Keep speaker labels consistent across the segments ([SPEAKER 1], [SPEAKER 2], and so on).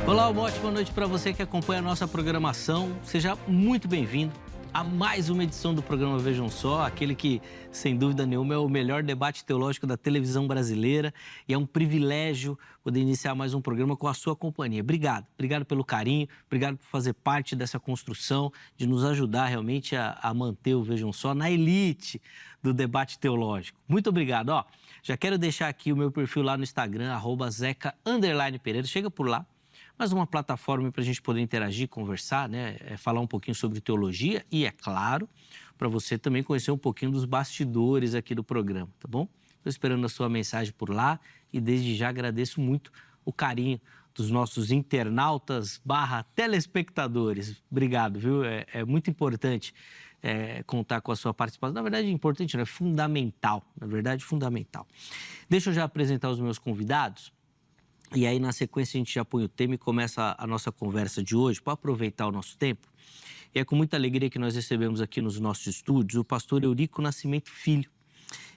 [SPEAKER 1] Olá, uma ótima noite para você que acompanha a nossa programação. Seja muito bem-vindo a mais uma edição do programa Vejam Só, aquele que, sem dúvida nenhuma, é o melhor debate teológico da televisão brasileira. E é um privilégio poder iniciar mais um programa com a sua companhia. Obrigado pelo carinho, obrigado por fazer parte dessa construção, de nos ajudar realmente a manter o Vejam Só na elite do debate teológico. Muito obrigado. Já quero deixar aqui o meu perfil lá no Instagram, @zeca_Pereira. Chega por lá. Mais uma plataforma para a gente poder interagir, conversar, falar um pouquinho sobre teologia e, é claro, para você também conhecer um pouquinho dos bastidores aqui do programa, tá bom? Estou esperando a sua mensagem por lá e desde já agradeço muito o carinho dos nossos internautas / telespectadores. Obrigado, viu? É muito importante contar com a sua participação. Na verdade, é importante, não é fundamental. Na verdade, fundamental. Deixa eu já apresentar os meus convidados. E aí, na sequência, a gente já põe o tema e começa a nossa conversa de hoje, para aproveitar o nosso tempo. E é com muita alegria que nós recebemos aqui nos nossos estúdios o pastor Eurico Nascimento Filho.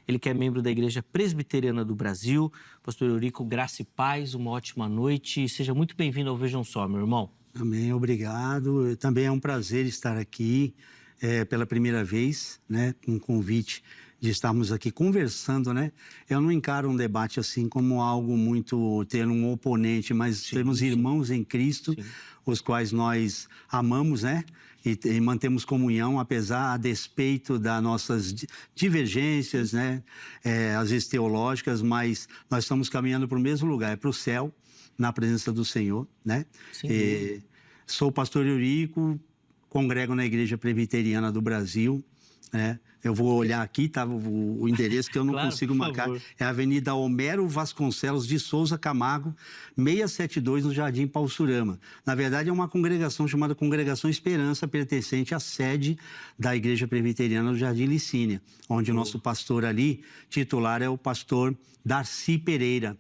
[SPEAKER 1] Ele que é membro da Igreja Presbiteriana do Brasil. Pastor Eurico, graça e paz, uma ótima noite. Seja muito bem-vindo ao Vejam Só, meu irmão.
[SPEAKER 2] Amém, obrigado. Também é um prazer estar aqui pela primeira vez, com um convite de estarmos aqui conversando, Eu não encaro um debate assim como algo muito ter um oponente, mas temos irmãos em Cristo, os quais nós amamos, E mantemos comunhão, a despeito das nossas divergências, às vezes teológicas, mas nós estamos caminhando para o mesmo lugar, para o céu, na presença do Senhor, Sou o pastor Eurico, congrego na Igreja Presbiteriana do Brasil, Eu vou olhar aqui, tá? O endereço que eu não consigo marcar. É a Avenida Homero Vasconcelos de Souza Camargo, 672, no Jardim Paulsurama. Na verdade, é uma congregação chamada Congregação Esperança, pertencente à sede da Igreja Presbiteriana do Jardim Licínia, onde o nosso pastor ali, titular, é o pastor Darcy Pereira.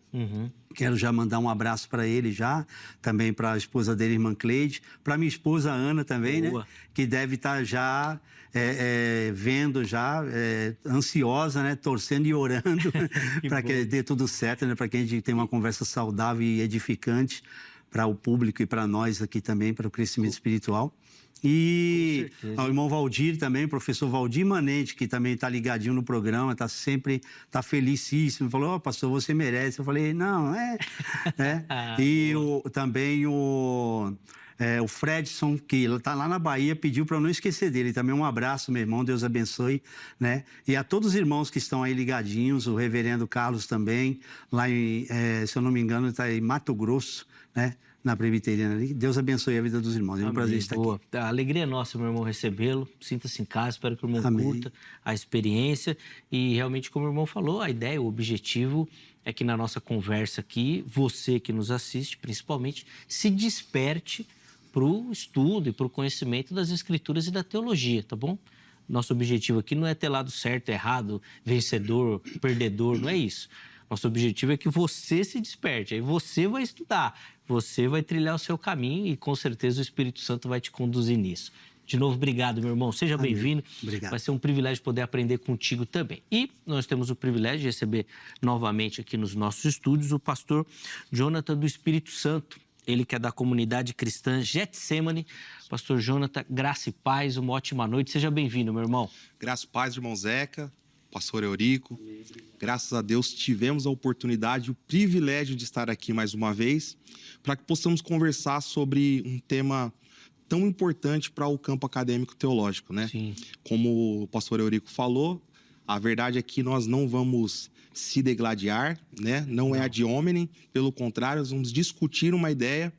[SPEAKER 2] Quero já mandar um abraço para ele também para a esposa dele, irmã Cleide, para minha esposa Ana também, que deve estar já vendo, ansiosa, torcendo e orando para que dê tudo certo, para que a gente tenha uma conversa saudável e edificante para o público e para nós aqui também, para o crescimento espiritual. E o irmão Valdir também, o professor Valdir Manente, que também está ligadinho no programa, está felicíssimo. Falou, pastor, você merece. Eu falei, não, E também o Fredson, que está lá na Bahia, pediu para eu não esquecer dele. Também um abraço, meu irmão, Deus abençoe, E a todos os irmãos que estão aí ligadinhos, o reverendo Carlos também, lá em, se eu não me engano, está em Mato Grosso, na Presbiteriana ali. Deus abençoe a vida dos irmãos. É um prazer estar aqui.
[SPEAKER 1] A alegria é nossa, meu irmão, recebê-lo. Sinta-se em casa, espero que o irmão curta a experiência. E realmente, como o irmão falou, a ideia, o objetivo é que na nossa conversa aqui, você que nos assiste, principalmente, se desperte para o estudo e para o conhecimento das Escrituras e da teologia, tá bom? Nosso objetivo aqui não é ter lado certo, errado, vencedor, perdedor, não é isso. Nosso objetivo é que você se desperte, aí você vai estudar, você vai trilhar o seu caminho e com certeza o Espírito Santo vai te conduzir nisso. De novo, obrigado, meu irmão. Seja bem-vindo.
[SPEAKER 2] Obrigado.
[SPEAKER 1] Vai ser um privilégio poder aprender contigo também. E nós temos o privilégio de receber novamente aqui nos nossos estúdios o pastor Jonathan do Espírito Santo. Ele que é da comunidade cristã Getsemane. Pastor Jonathan, graça e paz, uma ótima noite. Seja bem-vindo, meu irmão.
[SPEAKER 3] Graça e paz, irmão Zeca, pastor Eurico. Graças a Deus tivemos a oportunidade, o privilégio de estar aqui mais uma vez, para que possamos conversar sobre um tema tão importante para o campo acadêmico teológico,
[SPEAKER 1] Sim.
[SPEAKER 3] Como o pastor Eurico falou, a verdade é que nós não vamos se degladiar, Não é ad hominem, pelo contrário, nós vamos discutir uma ideia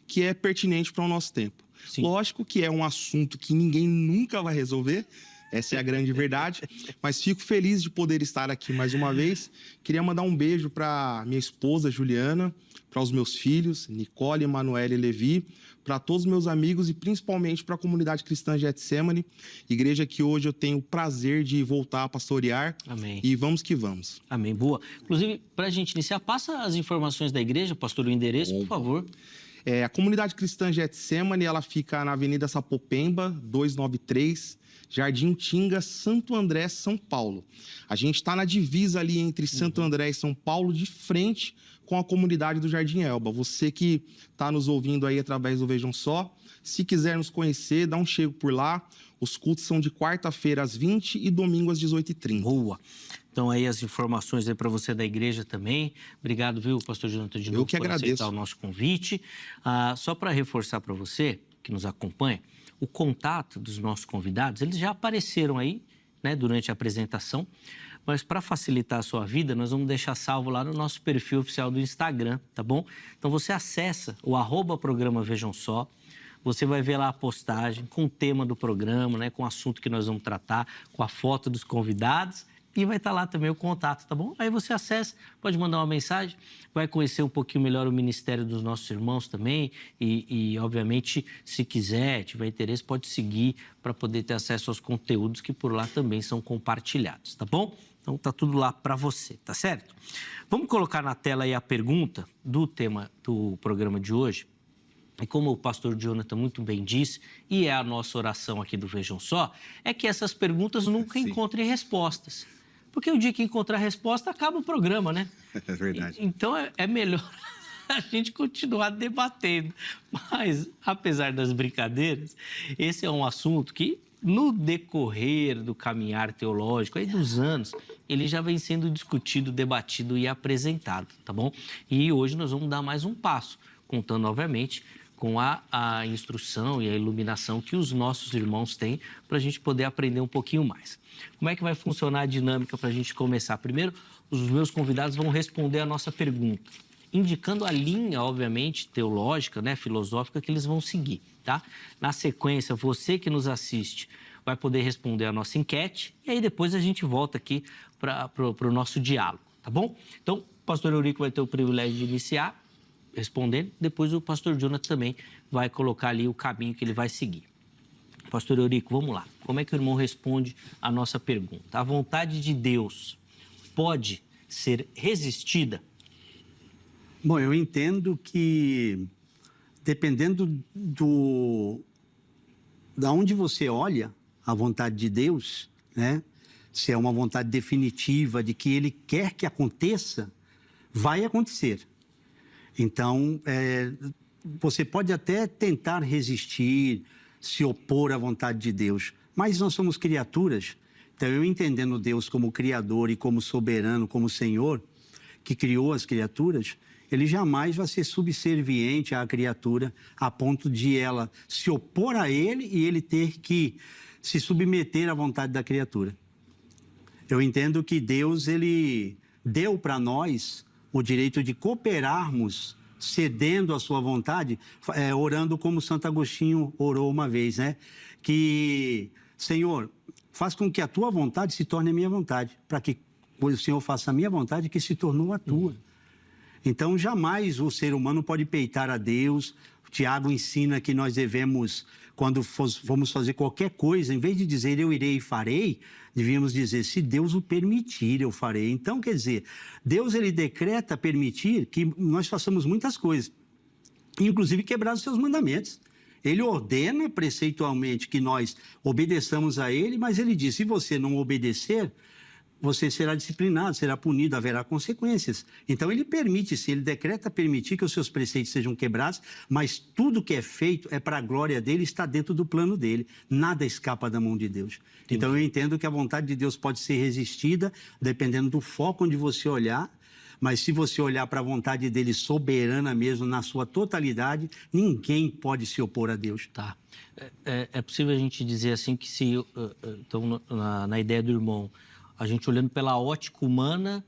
[SPEAKER 3] que é pertinente para o nosso tempo.
[SPEAKER 1] Sim.
[SPEAKER 3] Lógico que é um assunto que ninguém nunca vai resolver, essa é a grande verdade, mas fico feliz de poder estar aqui mais uma vez. Queria mandar um beijo para minha esposa Juliana, para os meus filhos, Nicole, Emanuele e Levi, para todos os meus amigos e principalmente para a comunidade cristã Getsemane, igreja que hoje eu tenho o prazer de voltar a pastorear.
[SPEAKER 1] Amém.
[SPEAKER 3] E vamos que vamos.
[SPEAKER 1] Amém, boa. Inclusive, para a gente iniciar, passa as informações da igreja, pastor, o endereço, por favor.
[SPEAKER 3] A comunidade cristã Getsemane, ela fica na Avenida Sapopemba, 293, Jardim Tinga, Santo André, São Paulo. A gente está na divisa ali entre Santo André e São Paulo, de frente com a comunidade do Jardim Elba. Você que está nos ouvindo aí através do Vejam Só, se quiser nos conhecer, dá um chego por lá. Os cultos são de quarta-feira às 20 e domingo às 18h30.
[SPEAKER 1] Boa. Então aí as informações aí para você da igreja também. Obrigado, viu, pastor Jonathan, de novo,
[SPEAKER 3] que
[SPEAKER 1] por
[SPEAKER 3] agradeço.
[SPEAKER 1] aceitar o nosso convite. Só para reforçar para você, que nos acompanha, o contato dos nossos convidados, eles já apareceram aí, né, durante a apresentação, mas para facilitar a sua vida, nós vamos deixar salvo lá no nosso perfil oficial do Instagram, tá bom? Então você acessa o @programa Vejam Só, você vai ver lá a postagem com o tema do programa, né, com o assunto que nós vamos tratar, com a foto dos convidados, e vai estar lá também o contato, tá bom? Aí você acessa, pode mandar uma mensagem, vai conhecer um pouquinho melhor o ministério dos nossos irmãos também e obviamente, se quiser, tiver interesse, pode seguir para poder ter acesso aos conteúdos que por lá também são compartilhados, tá bom? Então tá tudo lá para você, tá certo? Vamos colocar na tela aí a pergunta do tema do programa de hoje. E como o pastor Jonathan muito bem disse, e é a nossa oração aqui do Vejam Só, é que essas perguntas nunca encontrem respostas. Porque o dia que encontrar resposta, acaba o programa, né?
[SPEAKER 3] É verdade.
[SPEAKER 1] Então, é melhor a gente continuar debatendo. Mas, apesar das brincadeiras, esse é um assunto que, no decorrer do caminhar teológico, aí dos anos, ele já vem sendo discutido, debatido e apresentado, tá bom? E hoje nós vamos dar mais um passo, contando, obviamente, com a instrução e a iluminação que os nossos irmãos têm para a gente poder aprender um pouquinho mais. Como é que vai funcionar a dinâmica para a gente começar? Primeiro, os meus convidados vão responder a nossa pergunta, indicando a linha, obviamente, teológica, né, filosófica que eles vão seguir, tá? Na sequência, você que nos assiste vai poder responder a nossa enquete e aí depois a gente volta aqui para o nosso diálogo, tá bom? Então, o pastor Eurico vai ter o privilégio de iniciar respondendo, depois o pastor Jonathan também vai colocar ali o caminho que ele vai seguir. Pastor Eurico, vamos lá. Como é que o irmão responde a nossa pergunta? A vontade de Deus pode ser resistida?
[SPEAKER 2] Bom, eu entendo que, dependendo da onde você olha a vontade de Deus, né? Se é uma vontade definitiva de que Ele quer que aconteça, vai acontecer. Então, você pode até tentar resistir, se opor à vontade de Deus, mas nós somos criaturas. Então, eu entendendo Deus como Criador e como soberano, como Senhor, que criou as criaturas, Ele jamais vai ser subserviente à criatura a ponto de ela se opor a Ele e Ele ter que se submeter à vontade da criatura. Eu entendo que Deus, Ele deu para nós o direito de cooperarmos, cedendo à sua vontade, orando como Santo Agostinho orou uma vez, né? Que, Senhor, faz com que a tua vontade se torne a minha vontade, para que o Senhor faça a minha vontade, que se tornou a tua. Então, jamais o ser humano pode peitar a Deus. Tiago ensina que nós devemos, quando vamos fazer qualquer coisa, em vez de dizer eu irei e farei, devíamos dizer, se Deus o permitir, eu farei. Então, quer dizer, Deus, Ele decreta permitir que nós façamos muitas coisas, inclusive quebrar os seus mandamentos. Ele ordena preceitualmente que nós obedeçamos a Ele, mas Ele diz, se você não obedecer, você será disciplinado, será punido, haverá consequências. Então, Ele permite, se Ele decreta permitir que os seus preceitos sejam quebrados, mas tudo que é feito é para a glória dEle, está dentro do plano dEle. Nada escapa da mão de Deus. Entendi. Então, eu entendo que a vontade de Deus pode ser resistida, dependendo do foco onde você olhar, mas se você olhar para a vontade dEle soberana mesmo, na sua totalidade, ninguém pode se opor a Deus.
[SPEAKER 1] Tá. É possível a gente dizer assim que se, então, na ideia do irmão, a gente olhando pela ótica humana,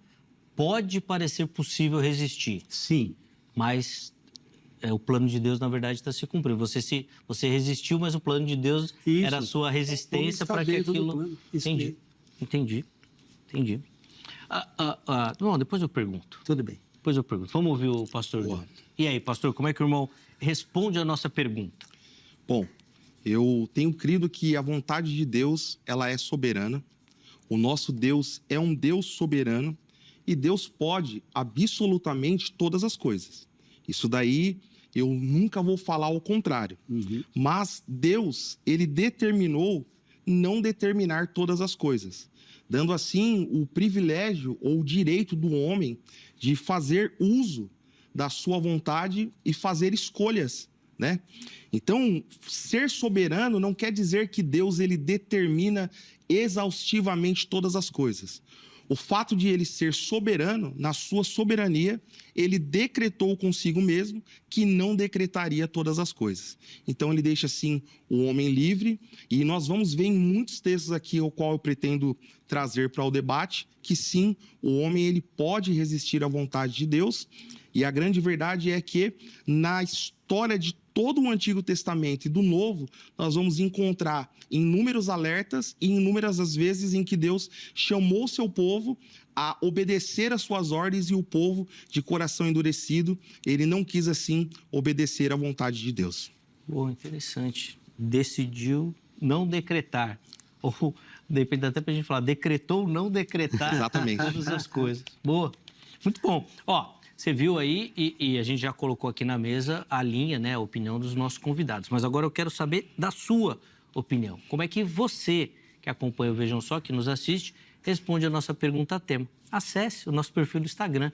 [SPEAKER 1] pode parecer possível resistir.
[SPEAKER 2] Sim.
[SPEAKER 1] Mas o plano de Deus, na verdade, está se cumprindo. Você resistiu, mas o plano de Deus era a sua resistência para que aquilo... Entendi. Não, depois eu pergunto.
[SPEAKER 2] Tudo bem.
[SPEAKER 1] Depois eu pergunto. Vamos ouvir o pastor. E aí, pastor, como é que o irmão responde a nossa pergunta?
[SPEAKER 3] Bom, eu tenho crido que a vontade de Deus, ela é soberana. O nosso Deus é um Deus soberano e Deus pode absolutamente todas as coisas. Isso daí eu nunca vou falar o contrário. Mas Deus, Ele determinou não determinar todas as coisas, dando assim o privilégio ou o direito do homem de fazer uso da sua vontade e fazer escolhas, né? Então, ser soberano não quer dizer que Deus ele determina exaustivamente todas as coisas. O fato de ele ser soberano, na sua soberania, ele decretou consigo mesmo que não decretaria todas as coisas. Então, ele deixa, assim, o homem livre, e nós vamos ver em muitos textos aqui, ao qual eu pretendo trazer para o debate, que sim, o homem ele pode resistir à vontade de Deus, e a grande verdade é que, na história de todo o Antigo Testamento e do Novo, nós vamos encontrar inúmeros alertas e inúmeras as vezes em que Deus chamou seu povo a obedecer às suas ordens e o povo, de coração endurecido, ele não quis, assim, obedecer à vontade de Deus.
[SPEAKER 1] Boa, interessante. Decidiu não decretar. Ou, depende até para a gente falar, decretou não decretar
[SPEAKER 3] Exatamente.
[SPEAKER 1] todas as coisas. Boa. Muito bom. Ó, você viu aí e a gente já colocou aqui na mesa a linha, né, a opinião dos nossos convidados. Mas agora eu quero saber da sua opinião. Como é que você, que acompanha o Vejam Só, que nos assiste, responde a nossa pergunta tema? Acesse o nosso perfil do Instagram,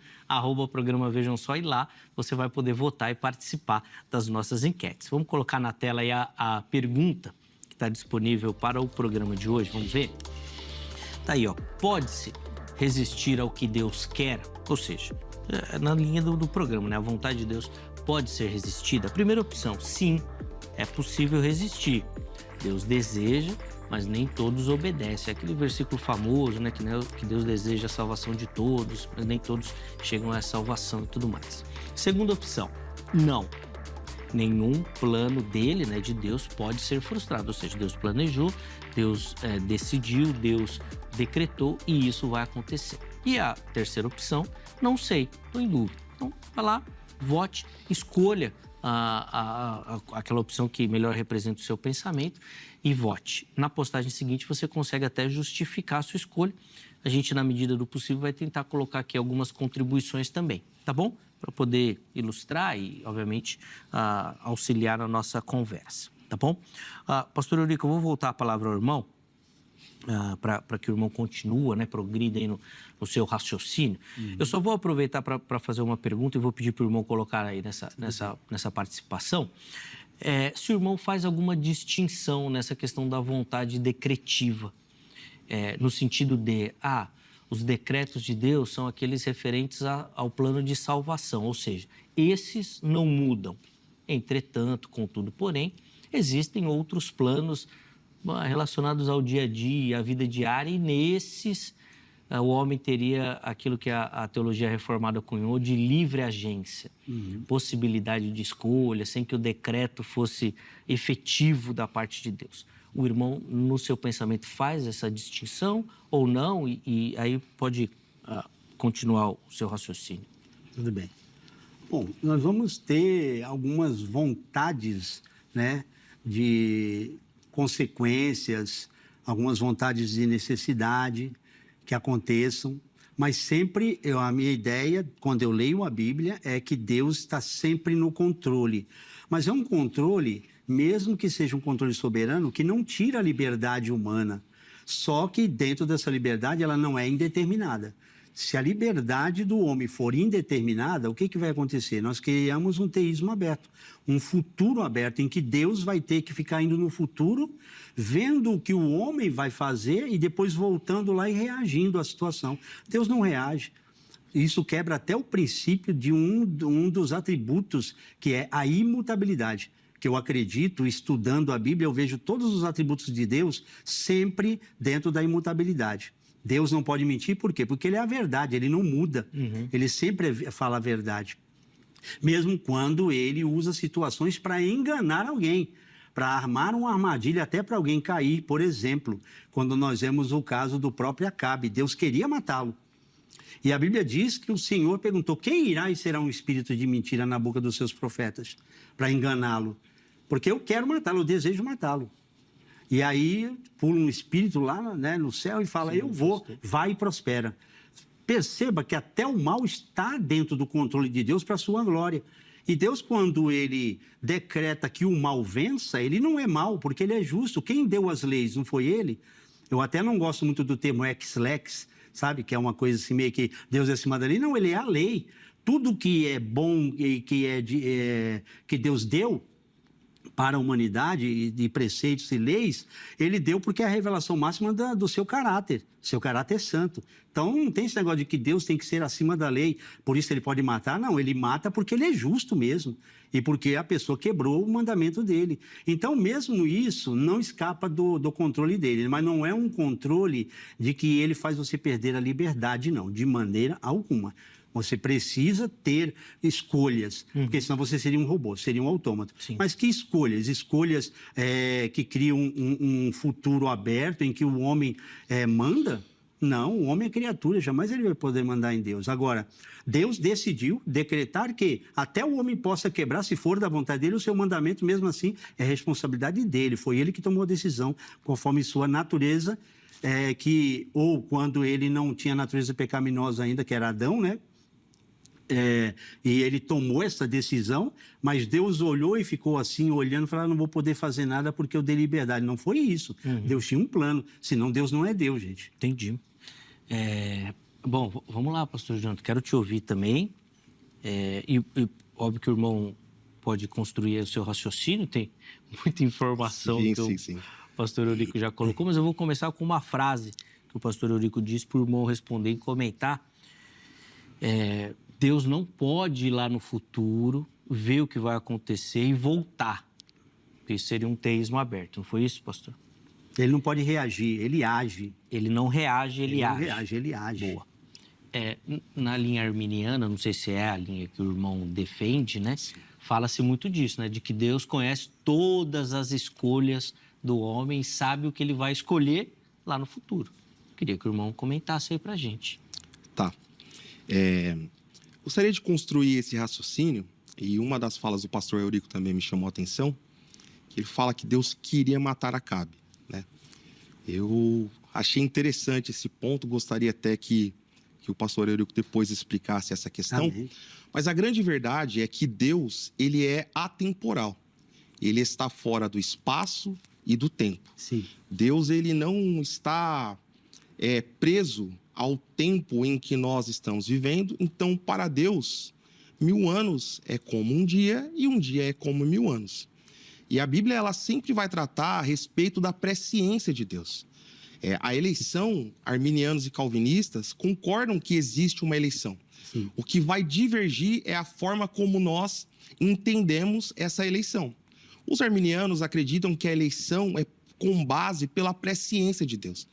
[SPEAKER 1] @programa Vejam Só, e lá você vai poder votar e participar das nossas enquetes. Vamos colocar na tela aí a pergunta que está disponível para o programa de hoje. Vamos ver? Tá aí, ó. Pode-se resistir ao que Deus quer? Ou seja, na linha do programa, né? A vontade de Deus pode ser resistida? A primeira opção, sim, é possível resistir. Deus deseja, mas nem todos obedecem. É aquele versículo famoso, né? Que Deus deseja a salvação de todos, mas nem todos chegam a essa salvação e tudo mais. Segunda opção, não. Nenhum plano dele, né, de Deus, pode ser frustrado. Ou seja, Deus planejou, Deus decidiu, Deus decretou e isso vai acontecer. E a terceira opção, não sei, estou em dúvida. Então, vai lá, vote, escolha aquela opção que melhor representa o seu pensamento e vote. Na postagem seguinte, você consegue até justificar a sua escolha. A gente, na medida do possível, vai tentar colocar aqui algumas contribuições também, tá bom? Para poder ilustrar e, obviamente, auxiliar na nossa conversa, tá bom? Pastor Eurico, eu vou voltar a palavra ao irmão, para que o irmão continue, né, progrida aí no seu raciocínio. Eu só vou aproveitar para fazer uma pergunta e vou pedir para o irmão colocar aí nessa participação. Se o irmão faz alguma distinção nessa questão da vontade decretiva, no sentido de, os decretos de Deus são aqueles referentes ao plano de salvação, ou seja, esses não mudam. Entretanto, contudo, porém, existem outros planos relacionados ao dia a dia, à vida diária, e nesses o homem teria aquilo que a teologia reformada cunhou de livre agência, possibilidade de escolha, sem que o decreto fosse efetivo da parte de Deus. O irmão, no seu pensamento, faz essa distinção ou não? E aí pode continuar o seu raciocínio.
[SPEAKER 2] Tudo bem. Bom, nós vamos ter algumas vontades, né, de consequências, algumas vontades de necessidade que aconteçam, mas sempre a minha ideia, quando eu leio a Bíblia, é que Deus está sempre no controle. Mas é um controle, mesmo que seja um controle soberano, que não tira a liberdade humana. Só que dentro dessa liberdade ela não é indeterminada. Se a liberdade do homem for indeterminada, o que vai acontecer? Nós criamos um teísmo aberto, um futuro aberto, em que Deus vai ter que ficar indo no futuro, vendo o que o homem vai fazer e depois voltando lá e reagindo à situação. Deus não reage. Isso quebra até o princípio de um dos atributos, que é a imutabilidade. Que eu acredito, estudando a Bíblia, eu vejo todos os atributos de Deus sempre dentro da imutabilidade. Deus não pode mentir, por quê? Porque ele é a verdade, ele não muda. Ele sempre fala a verdade. Mesmo quando ele usa situações para enganar alguém, para armar uma armadilha até para alguém cair. Por exemplo, quando nós vemos o caso do próprio Acabe, Deus queria matá-lo. E a Bíblia diz que o Senhor perguntou, quem irá e será um espírito de mentira na boca dos seus profetas para enganá-lo? Porque eu quero matá-lo, eu desejo matá-lo. E aí pula um espírito lá, né, no céu e fala, eu vou, vai e prospera. Perceba que até o mal está dentro do controle de Deus para a sua glória. E Deus, quando ele decreta que o mal vença, ele não é mal, porque ele é justo. Quem deu as leis não foi ele? Eu até não gosto muito do termo ex-lex, sabe? Que é uma coisa assim meio que Deus é acima da lei. Não, ele é a lei. Tudo que é bom e que Deus deu para a humanidade, de preceitos e leis, ele deu porque é a revelação máxima do seu caráter. Seu caráter é santo. Então, não tem esse negócio de que Deus tem que ser acima da lei, por isso ele pode matar. Não, ele mata porque ele é justo mesmo. E porque a pessoa quebrou o mandamento dele. Então, mesmo isso, não escapa do controle dele. Mas não é um controle de que ele faz você perder a liberdade, não. De maneira alguma. Você precisa ter escolhas, porque senão você seria um robô, seria um autômato.
[SPEAKER 1] Sim.
[SPEAKER 2] Mas que escolhas? Escolhas que criam um futuro aberto em que o homem manda? Não, o homem é criatura, jamais ele vai poder mandar em Deus. Agora, Deus decidiu decretar que até o homem possa quebrar, se for da vontade dele, o seu mandamento, mesmo assim, é responsabilidade dele. Foi ele que tomou a decisão, conforme sua natureza, ou quando ele não tinha natureza pecaminosa ainda, que era Adão, né? E ele tomou essa decisão, mas Deus olhou e ficou assim, olhando e falou, não vou poder fazer nada porque eu dei liberdade. Não foi isso. Deus tinha um plano, senão Deus não é Deus, gente.
[SPEAKER 1] Entendi. Bom, vamos lá, pastor Jonathan, quero te ouvir também. E óbvio que o irmão pode construir o seu raciocínio, tem muita informação
[SPEAKER 3] sim.
[SPEAKER 1] O pastor Eurico já colocou, mas eu vou começar com uma frase que o pastor Eurico disse para o irmão responder e comentar. Deus não pode ir lá no futuro, ver o que vai acontecer e voltar. Isso seria um teísmo aberto, não foi isso, pastor?
[SPEAKER 2] Ele não pode reagir, ele age.
[SPEAKER 1] Ele não reage, ele age.
[SPEAKER 2] Não reage, ele age.
[SPEAKER 1] Boa. Na linha arminiana, não sei se é a linha que o irmão defende, né? Fala-se muito disso, né? De que Deus conhece todas as escolhas do homem e sabe o que ele vai escolher lá no futuro. Queria que o irmão comentasse aí pra gente.
[SPEAKER 3] Tá. Gostaria de construir esse raciocínio, e uma das falas do pastor Eurico também me chamou a atenção, que ele fala que Deus queria matar Acabe, né? Eu achei interessante esse ponto, gostaria até que o pastor Eurico depois explicasse essa questão.
[SPEAKER 2] Amém.
[SPEAKER 3] Mas a grande verdade é que Deus, ele é atemporal. Ele está fora do espaço e do tempo.
[SPEAKER 2] Sim.
[SPEAKER 3] Deus, ele não está preso ao tempo em que nós estamos vivendo. Então, para Deus, 1000 anos é como um dia e um dia é como 1000 anos. E a Bíblia, ela sempre vai tratar a respeito da presciência de Deus. A eleição, arminianos e calvinistas concordam que existe uma eleição.
[SPEAKER 2] Sim.
[SPEAKER 3] O que vai divergir é a forma como nós entendemos essa eleição. Os arminianos acreditam que a eleição é com base pela presciência de Deus.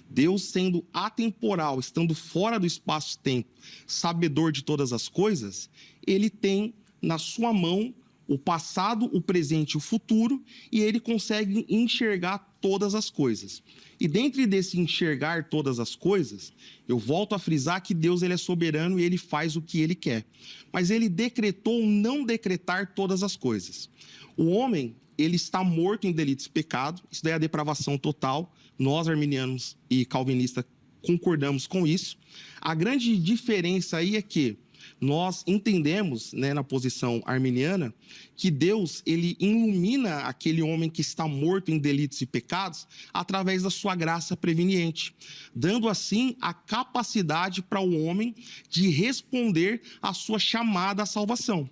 [SPEAKER 3] Deus, sendo atemporal, estando fora do espaço-tempo, sabedor de todas as coisas, ele tem na sua mão o passado, o presente e o futuro, e ele consegue enxergar todas as coisas. E dentro desse enxergar todas as coisas, eu volto a frisar que Deus, ele é soberano e ele faz o que ele quer. Mas ele decretou não decretar todas as coisas. O homem, ele está morto em delitos e pecado, isso daí é a depravação total. Nós, arminianos e calvinistas, concordamos com isso. A grande diferença aí é que nós entendemos, né, na posição arminiana, que Deus, ele ilumina aquele homem que está morto em delitos e pecados através da sua graça preveniente, dando assim a capacidade para o homem de responder à sua chamada à salvação.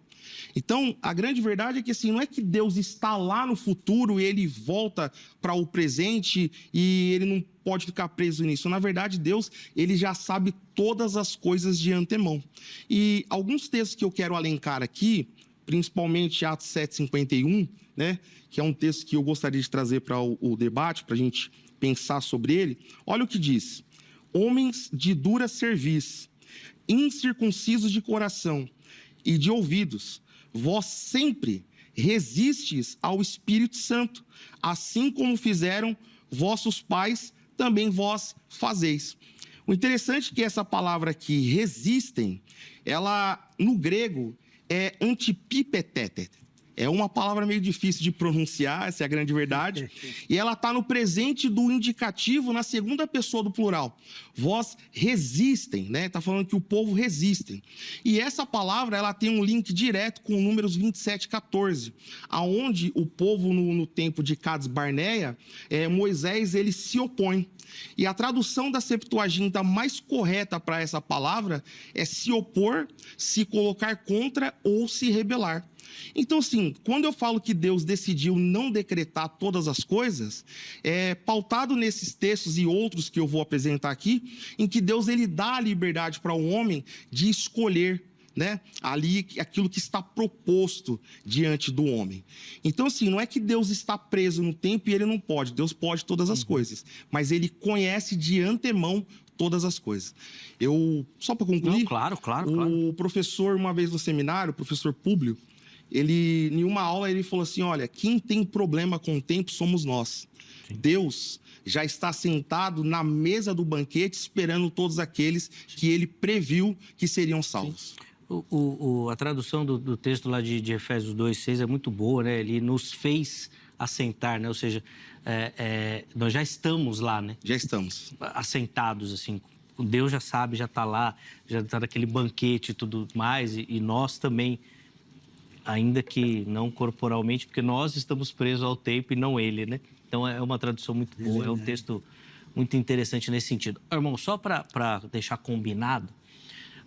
[SPEAKER 3] Então, a grande verdade é que assim, não é que Deus está lá no futuro e ele volta para o presente e ele não pode ficar preso nisso. Na verdade, Deus, ele já sabe todas as coisas de antemão. E alguns textos que eu quero alencar aqui, principalmente Atos 7:51, né, que é um texto que eu gostaria de trazer para o debate, para a gente pensar sobre ele. Olha o que diz: homens de dura cerviz, incircuncisos de coração e de ouvidos, vós sempre resistes ao Espírito Santo, assim como fizeram vossos pais, também vós fazeis. O interessante é que essa palavra aqui, resistem, ela no grego é antipipetetet. É uma palavra meio difícil de pronunciar, essa é a grande verdade. E ela está no presente do indicativo na segunda pessoa do plural. Vós resistem, né? Está falando que o povo resistem. E essa palavra, ela tem um link direto com Números 27:14, aonde o povo, no tempo de Cades Barneia, Moisés, ele se opõe. E a tradução da Septuaginta mais correta para essa palavra é se opor, se colocar contra ou se rebelar. Então, assim, quando eu falo que Deus decidiu não decretar todas as coisas, pautado nesses textos e outros que eu vou apresentar aqui, em que Deus ele dá a liberdade para o homem de escolher, né, ali aquilo que está proposto diante do homem. Então, assim, não é que Deus está preso no tempo e ele não pode. Deus pode todas as coisas, mas ele conhece de antemão todas as coisas. Só para concluir,
[SPEAKER 1] não, claro.
[SPEAKER 3] O professor, uma vez no seminário, o professor Públio, em uma aula, ele falou assim, olha, quem tem problema com o tempo somos nós. Sim. Deus já está sentado na mesa do banquete, esperando todos aqueles que ele previu que seriam salvos.
[SPEAKER 1] Sim. A tradução do texto lá de Efésios 2:6 é muito boa, né? Ele nos fez assentar, né? Ou seja, nós já estamos lá, né?
[SPEAKER 3] Já estamos.
[SPEAKER 1] Assentados, assim. Deus já sabe, já está lá, já está naquele banquete e tudo mais, e nós também, ainda que não corporalmente, porque nós estamos presos ao tempo e não ele, né? Então, é uma tradução muito boa, é um texto muito interessante nesse sentido. Irmão, só para deixar combinado,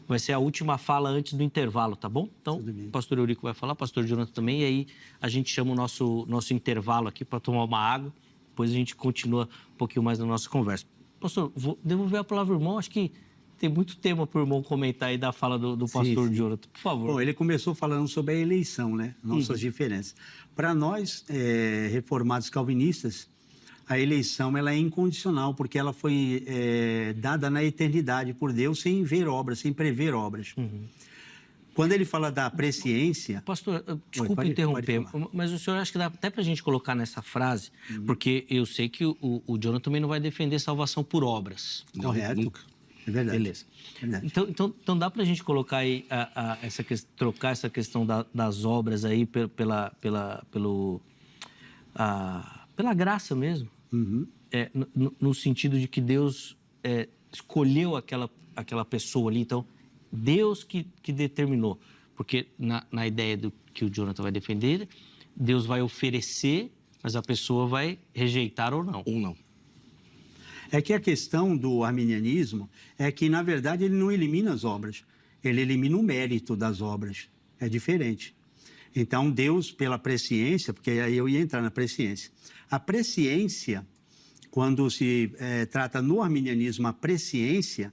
[SPEAKER 1] vai ser a última fala antes do intervalo, tá bom? Então, o pastor Eurico vai falar, o pastor Jonathan também, e aí a gente chama o nosso intervalo aqui para tomar uma água, depois a gente continua um pouquinho mais na nossa conversa. Pastor, vou devolver a palavra ao irmão, acho que tem muito tema para o irmão comentar aí da fala do pastor Jonathan, por favor.
[SPEAKER 2] Bom, ele começou falando sobre a eleição, né? Nossas diferenças. Para nós, reformados calvinistas, a eleição ela é incondicional, porque ela foi dada na eternidade por Deus sem ver obras, sem prever obras. Quando ele fala da presciência...
[SPEAKER 1] Pastor, desculpa interromper, mas o senhor acha que dá até para a gente colocar nessa frase, porque eu sei que o Jonathan também não vai defender salvação por obras.
[SPEAKER 2] Correto. Nunca. É verdade.
[SPEAKER 1] Beleza.
[SPEAKER 2] Verdade.
[SPEAKER 1] Então dá para a gente colocar aí, trocar essa questão das obras aí pela graça mesmo, no sentido de que Deus escolheu aquela pessoa ali, então Deus que determinou, porque na ideia do que o Jonathan vai defender, Deus vai oferecer, mas a pessoa vai rejeitar ou não.
[SPEAKER 3] Ou não.
[SPEAKER 2] É que a questão do arminianismo é que, na verdade, ele não elimina as obras, ele elimina o mérito das obras. É diferente. Então, Deus, pela presciência, porque aí eu ia entrar na presciência. A presciência, quando se trata no arminianismo a presciência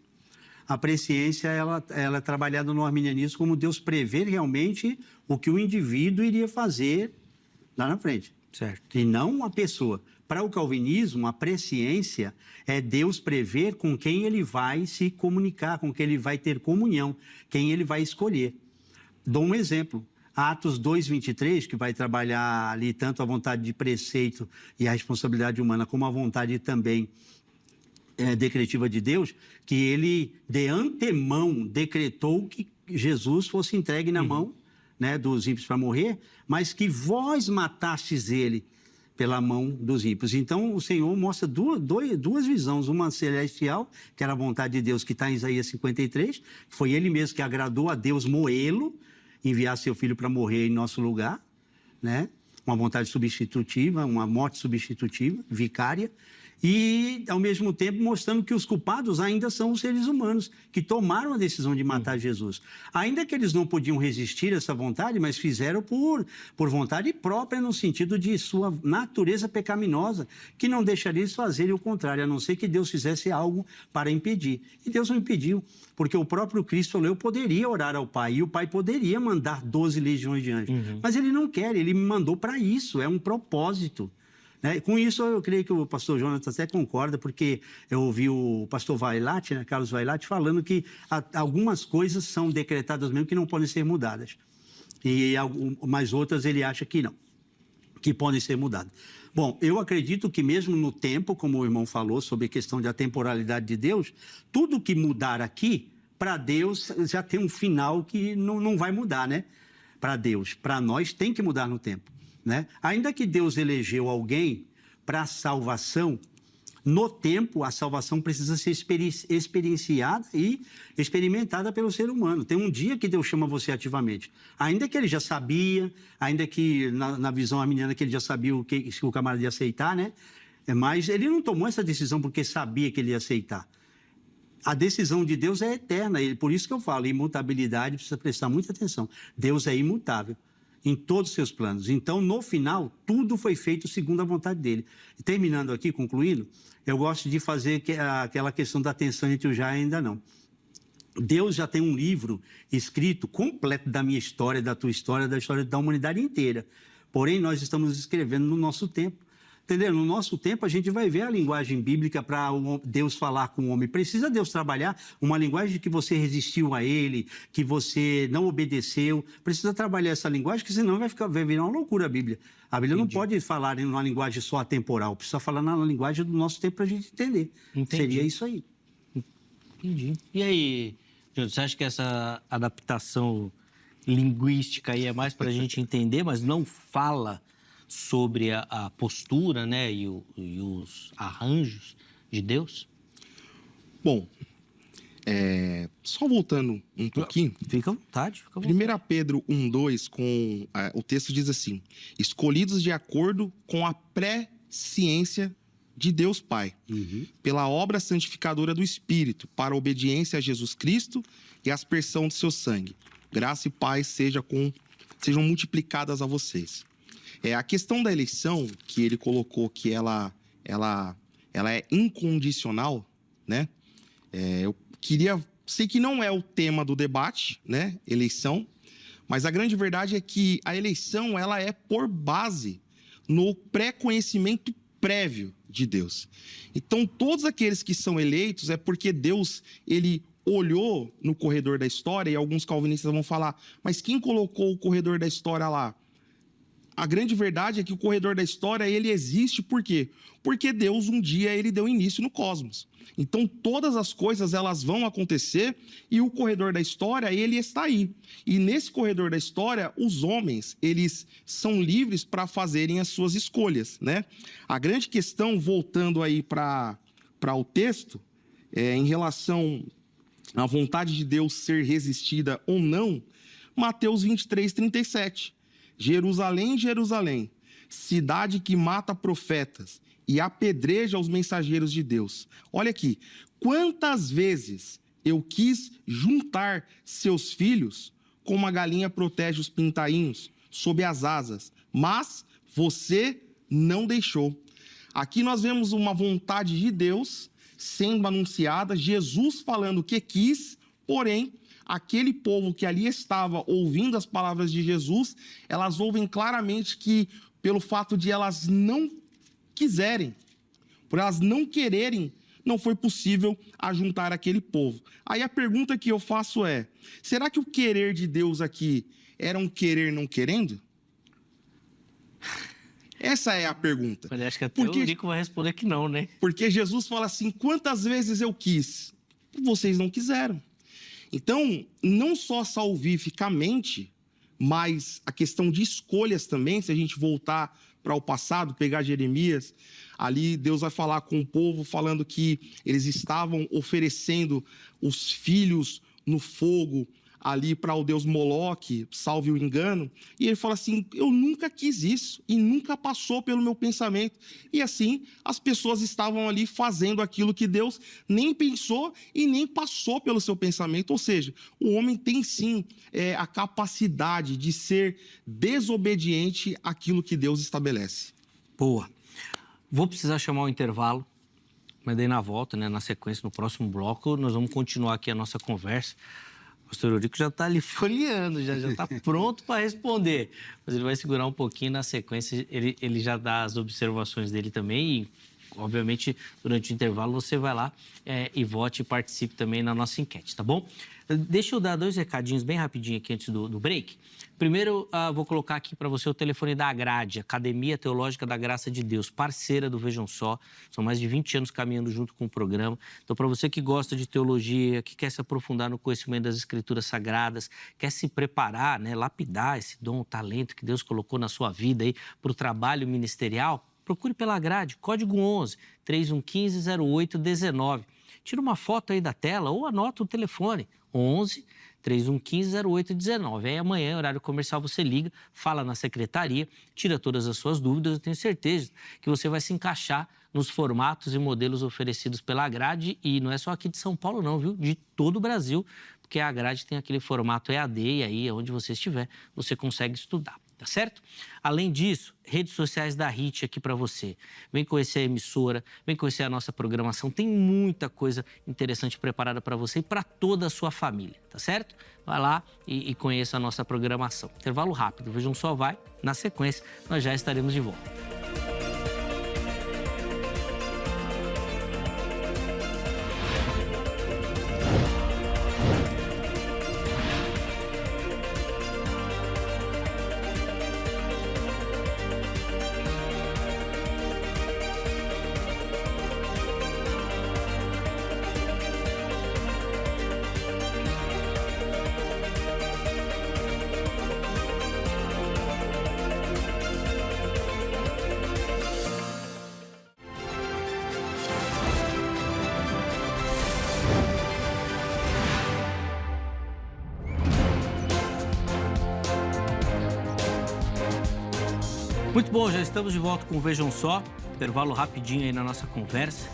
[SPEAKER 2] ela é trabalhada no arminianismo como Deus prever realmente o que o indivíduo iria fazer lá na frente.
[SPEAKER 1] Certo.
[SPEAKER 2] E não a pessoa. Para o calvinismo, a presciência é Deus prever com quem ele vai se comunicar, com quem ele vai ter comunhão, quem ele vai escolher. Dou um exemplo. Atos 2:23, que vai trabalhar ali tanto a vontade de preceito e a responsabilidade humana, como a vontade também decretiva de Deus, que ele de antemão decretou que Jesus fosse entregue na mão, né, dos ímpios para morrer, mas que vós matastes ele pela mão dos ímpios. Então, o Senhor mostra duas visões, uma celestial, que era a vontade de Deus, que está em Isaías 53, foi ele mesmo que agradou a Deus moê-lo, enviar seu filho para morrer em nosso lugar, né? Uma vontade substitutiva, uma morte substitutiva, vicária, e, ao mesmo tempo, mostrando que os culpados ainda são os seres humanos, que tomaram a decisão de matar Jesus. Ainda que eles não podiam resistir a essa vontade, mas fizeram por vontade própria, no sentido de sua natureza pecaminosa, que não deixaria eles fazerem o contrário, a não ser que Deus fizesse algo para impedir. E Deus não impediu, porque o próprio Cristo falou, eu poderia orar ao Pai, e o Pai poderia mandar 12 legiões de anjos. Mas ele não quer, ele me mandou para isso, é um propósito. Com isso, eu creio que o pastor Jonathan até concorda, porque eu ouvi o pastor Vailate, né, Carlos Vailate, falando que algumas coisas são decretadas mesmo que não podem ser mudadas. Mas outras ele acha que não, que podem ser mudadas. Bom, eu acredito que mesmo no tempo, como o irmão falou sobre a questão da temporalidade de Deus, tudo que mudar aqui, para Deus já tem um final que não vai mudar, né? para Deus. Para nós tem que mudar no tempo, né? Ainda que Deus elegeu alguém para a salvação, no tempo a salvação precisa ser experienciada e experimentada pelo ser humano. Tem um dia que Deus chama você ativamente. Ainda que ele já sabia, ainda que na visão arminiana que ele já sabia que o camarada ia aceitar, né? Mas ele não tomou essa decisão porque sabia que ele ia aceitar. A decisão de Deus é eterna, por isso que eu falo, imutabilidade, precisa prestar muita atenção. Deus é imutável em todos os seus planos. Então, no final, tudo foi feito segundo a vontade dele. E terminando aqui, concluindo, eu gosto de fazer aquela questão da tensão entre o já e ainda não. Deus já tem um livro escrito completo da minha história, da tua história, da história da humanidade inteira. Porém, nós estamos escrevendo no nosso tempo. Entendeu? No nosso tempo, a gente vai ver a linguagem bíblica para Deus falar com o homem. Precisa Deus trabalhar uma linguagem que você resistiu a ele, que você não obedeceu. Precisa trabalhar essa linguagem, porque senão vai virar uma loucura a Bíblia. A Bíblia não pode falar em uma linguagem só atemporal. Precisa falar na linguagem do nosso tempo para a gente entender.
[SPEAKER 1] Entendi.
[SPEAKER 2] Seria isso aí.
[SPEAKER 1] Entendi. E aí, Júlio, você acha que essa adaptação linguística aí é mais para a gente entender, mas não fala sobre a postura, né, e os arranjos de Deus?
[SPEAKER 3] Bom, só voltando um pouquinho.
[SPEAKER 1] Fica à vontade.
[SPEAKER 3] 1 Pedro 1,2, o texto diz assim: escolhidos de acordo com a presciência de Deus Pai, pela obra santificadora do Espírito, para a obediência a Jesus Cristo e a aspersão do seu sangue. Graça e paz sejam multiplicadas a vocês. A questão da eleição, que ele colocou que ela é incondicional, né? Sei que não é o tema do debate, né? Eleição, mas a grande verdade é que a eleição, ela é por base no pré-conhecimento prévio de Deus. Então, todos aqueles que são eleitos é porque Deus, ele olhou no corredor da história, e alguns calvinistas vão falar, mas quem colocou o corredor da história lá? A grande verdade é que o corredor da história, ele existe por quê? Porque Deus, um dia, ele deu início no cosmos. Então, todas as coisas, elas vão acontecer e o corredor da história, ele está aí. E nesse corredor da história, os homens, eles são livres para fazerem as suas escolhas, né? A grande questão, voltando aí para o texto, em relação à vontade de Deus ser resistida ou não, Mateus 23, 37. Jerusalém, Jerusalém, cidade que mata profetas e apedreja os mensageiros de Deus. Olha aqui, quantas vezes eu quis juntar seus filhos como a galinha protege os pintainhos sob as asas, mas você não deixou. Aqui nós vemos uma vontade de Deus sendo anunciada, Jesus falando o que quis, porém, aquele povo que ali estava ouvindo as palavras de Jesus, elas ouvem claramente que, pelo fato de elas não quiserem, por elas não quererem, não foi possível ajuntar aquele povo. Aí a pergunta que eu faço é, será que o querer de Deus aqui era um querer não querendo? Essa é a pergunta.
[SPEAKER 1] Mas acho que até o Eurico vai responder que não, né?
[SPEAKER 3] Porque Jesus fala assim, quantas vezes eu quis? Vocês não quiseram. Então, não só salvificamente, mas a questão de escolhas também, se a gente voltar para o passado, pegar Jeremias, ali Deus vai falar com o povo, falando que eles estavam oferecendo os filhos no fogo, ali para o deus Moloque, salve o engano, e ele fala assim, eu nunca quis isso, e nunca passou pelo meu pensamento, e assim, as pessoas estavam ali fazendo aquilo que Deus nem pensou e nem passou pelo seu pensamento, ou seja, o homem tem sim a capacidade de ser desobediente àquilo que Deus estabelece.
[SPEAKER 1] Boa. Vou precisar chamar um intervalo, mas daí na volta, né, na sequência, no próximo bloco, nós vamos continuar aqui a nossa conversa. O pastor Eurico já está ali folheando, já está pronto para responder. Mas ele vai segurar um pouquinho na sequência, ele já dá as observações dele também e obviamente, durante o intervalo, você vai lá e vote e participe também na nossa enquete, tá bom? Deixa eu dar 2 recadinhos bem rapidinho aqui antes do break. Primeiro, vou colocar aqui para você o telefone da Agrade, Academia Teológica da Graça de Deus, parceira do Vejam Só. São mais de 20 anos caminhando junto com o programa. Então, para você que gosta de teologia, que quer se aprofundar no conhecimento das Escrituras Sagradas, quer se preparar, né, lapidar esse dom, talento que Deus colocou na sua vida aí para o trabalho ministerial, procure pela Grade, código 11 3115 0819. Tira uma foto aí da tela ou anota o telefone, 11 3115 0819. Aí amanhã, horário comercial, você liga, fala na secretaria, tira todas as suas dúvidas. Eu tenho certeza que você vai se encaixar nos formatos e modelos oferecidos pela Grade. E não é só aqui de São Paulo não, viu? De todo o Brasil, porque a Grade tem aquele formato EAD e aí, onde você estiver, você consegue estudar. Tá certo? Além disso, redes sociais da HIT aqui para você. Vem conhecer a emissora, vem conhecer a nossa programação. Tem muita coisa interessante preparada para você e para toda a sua família, tá certo? Vai lá e conheça a nossa programação. Intervalo rápido, Vejam Só vai. Na sequência, nós já estaremos de volta. Muito bom, já estamos de volta com o Vejam Só, intervalo rapidinho aí na nossa conversa.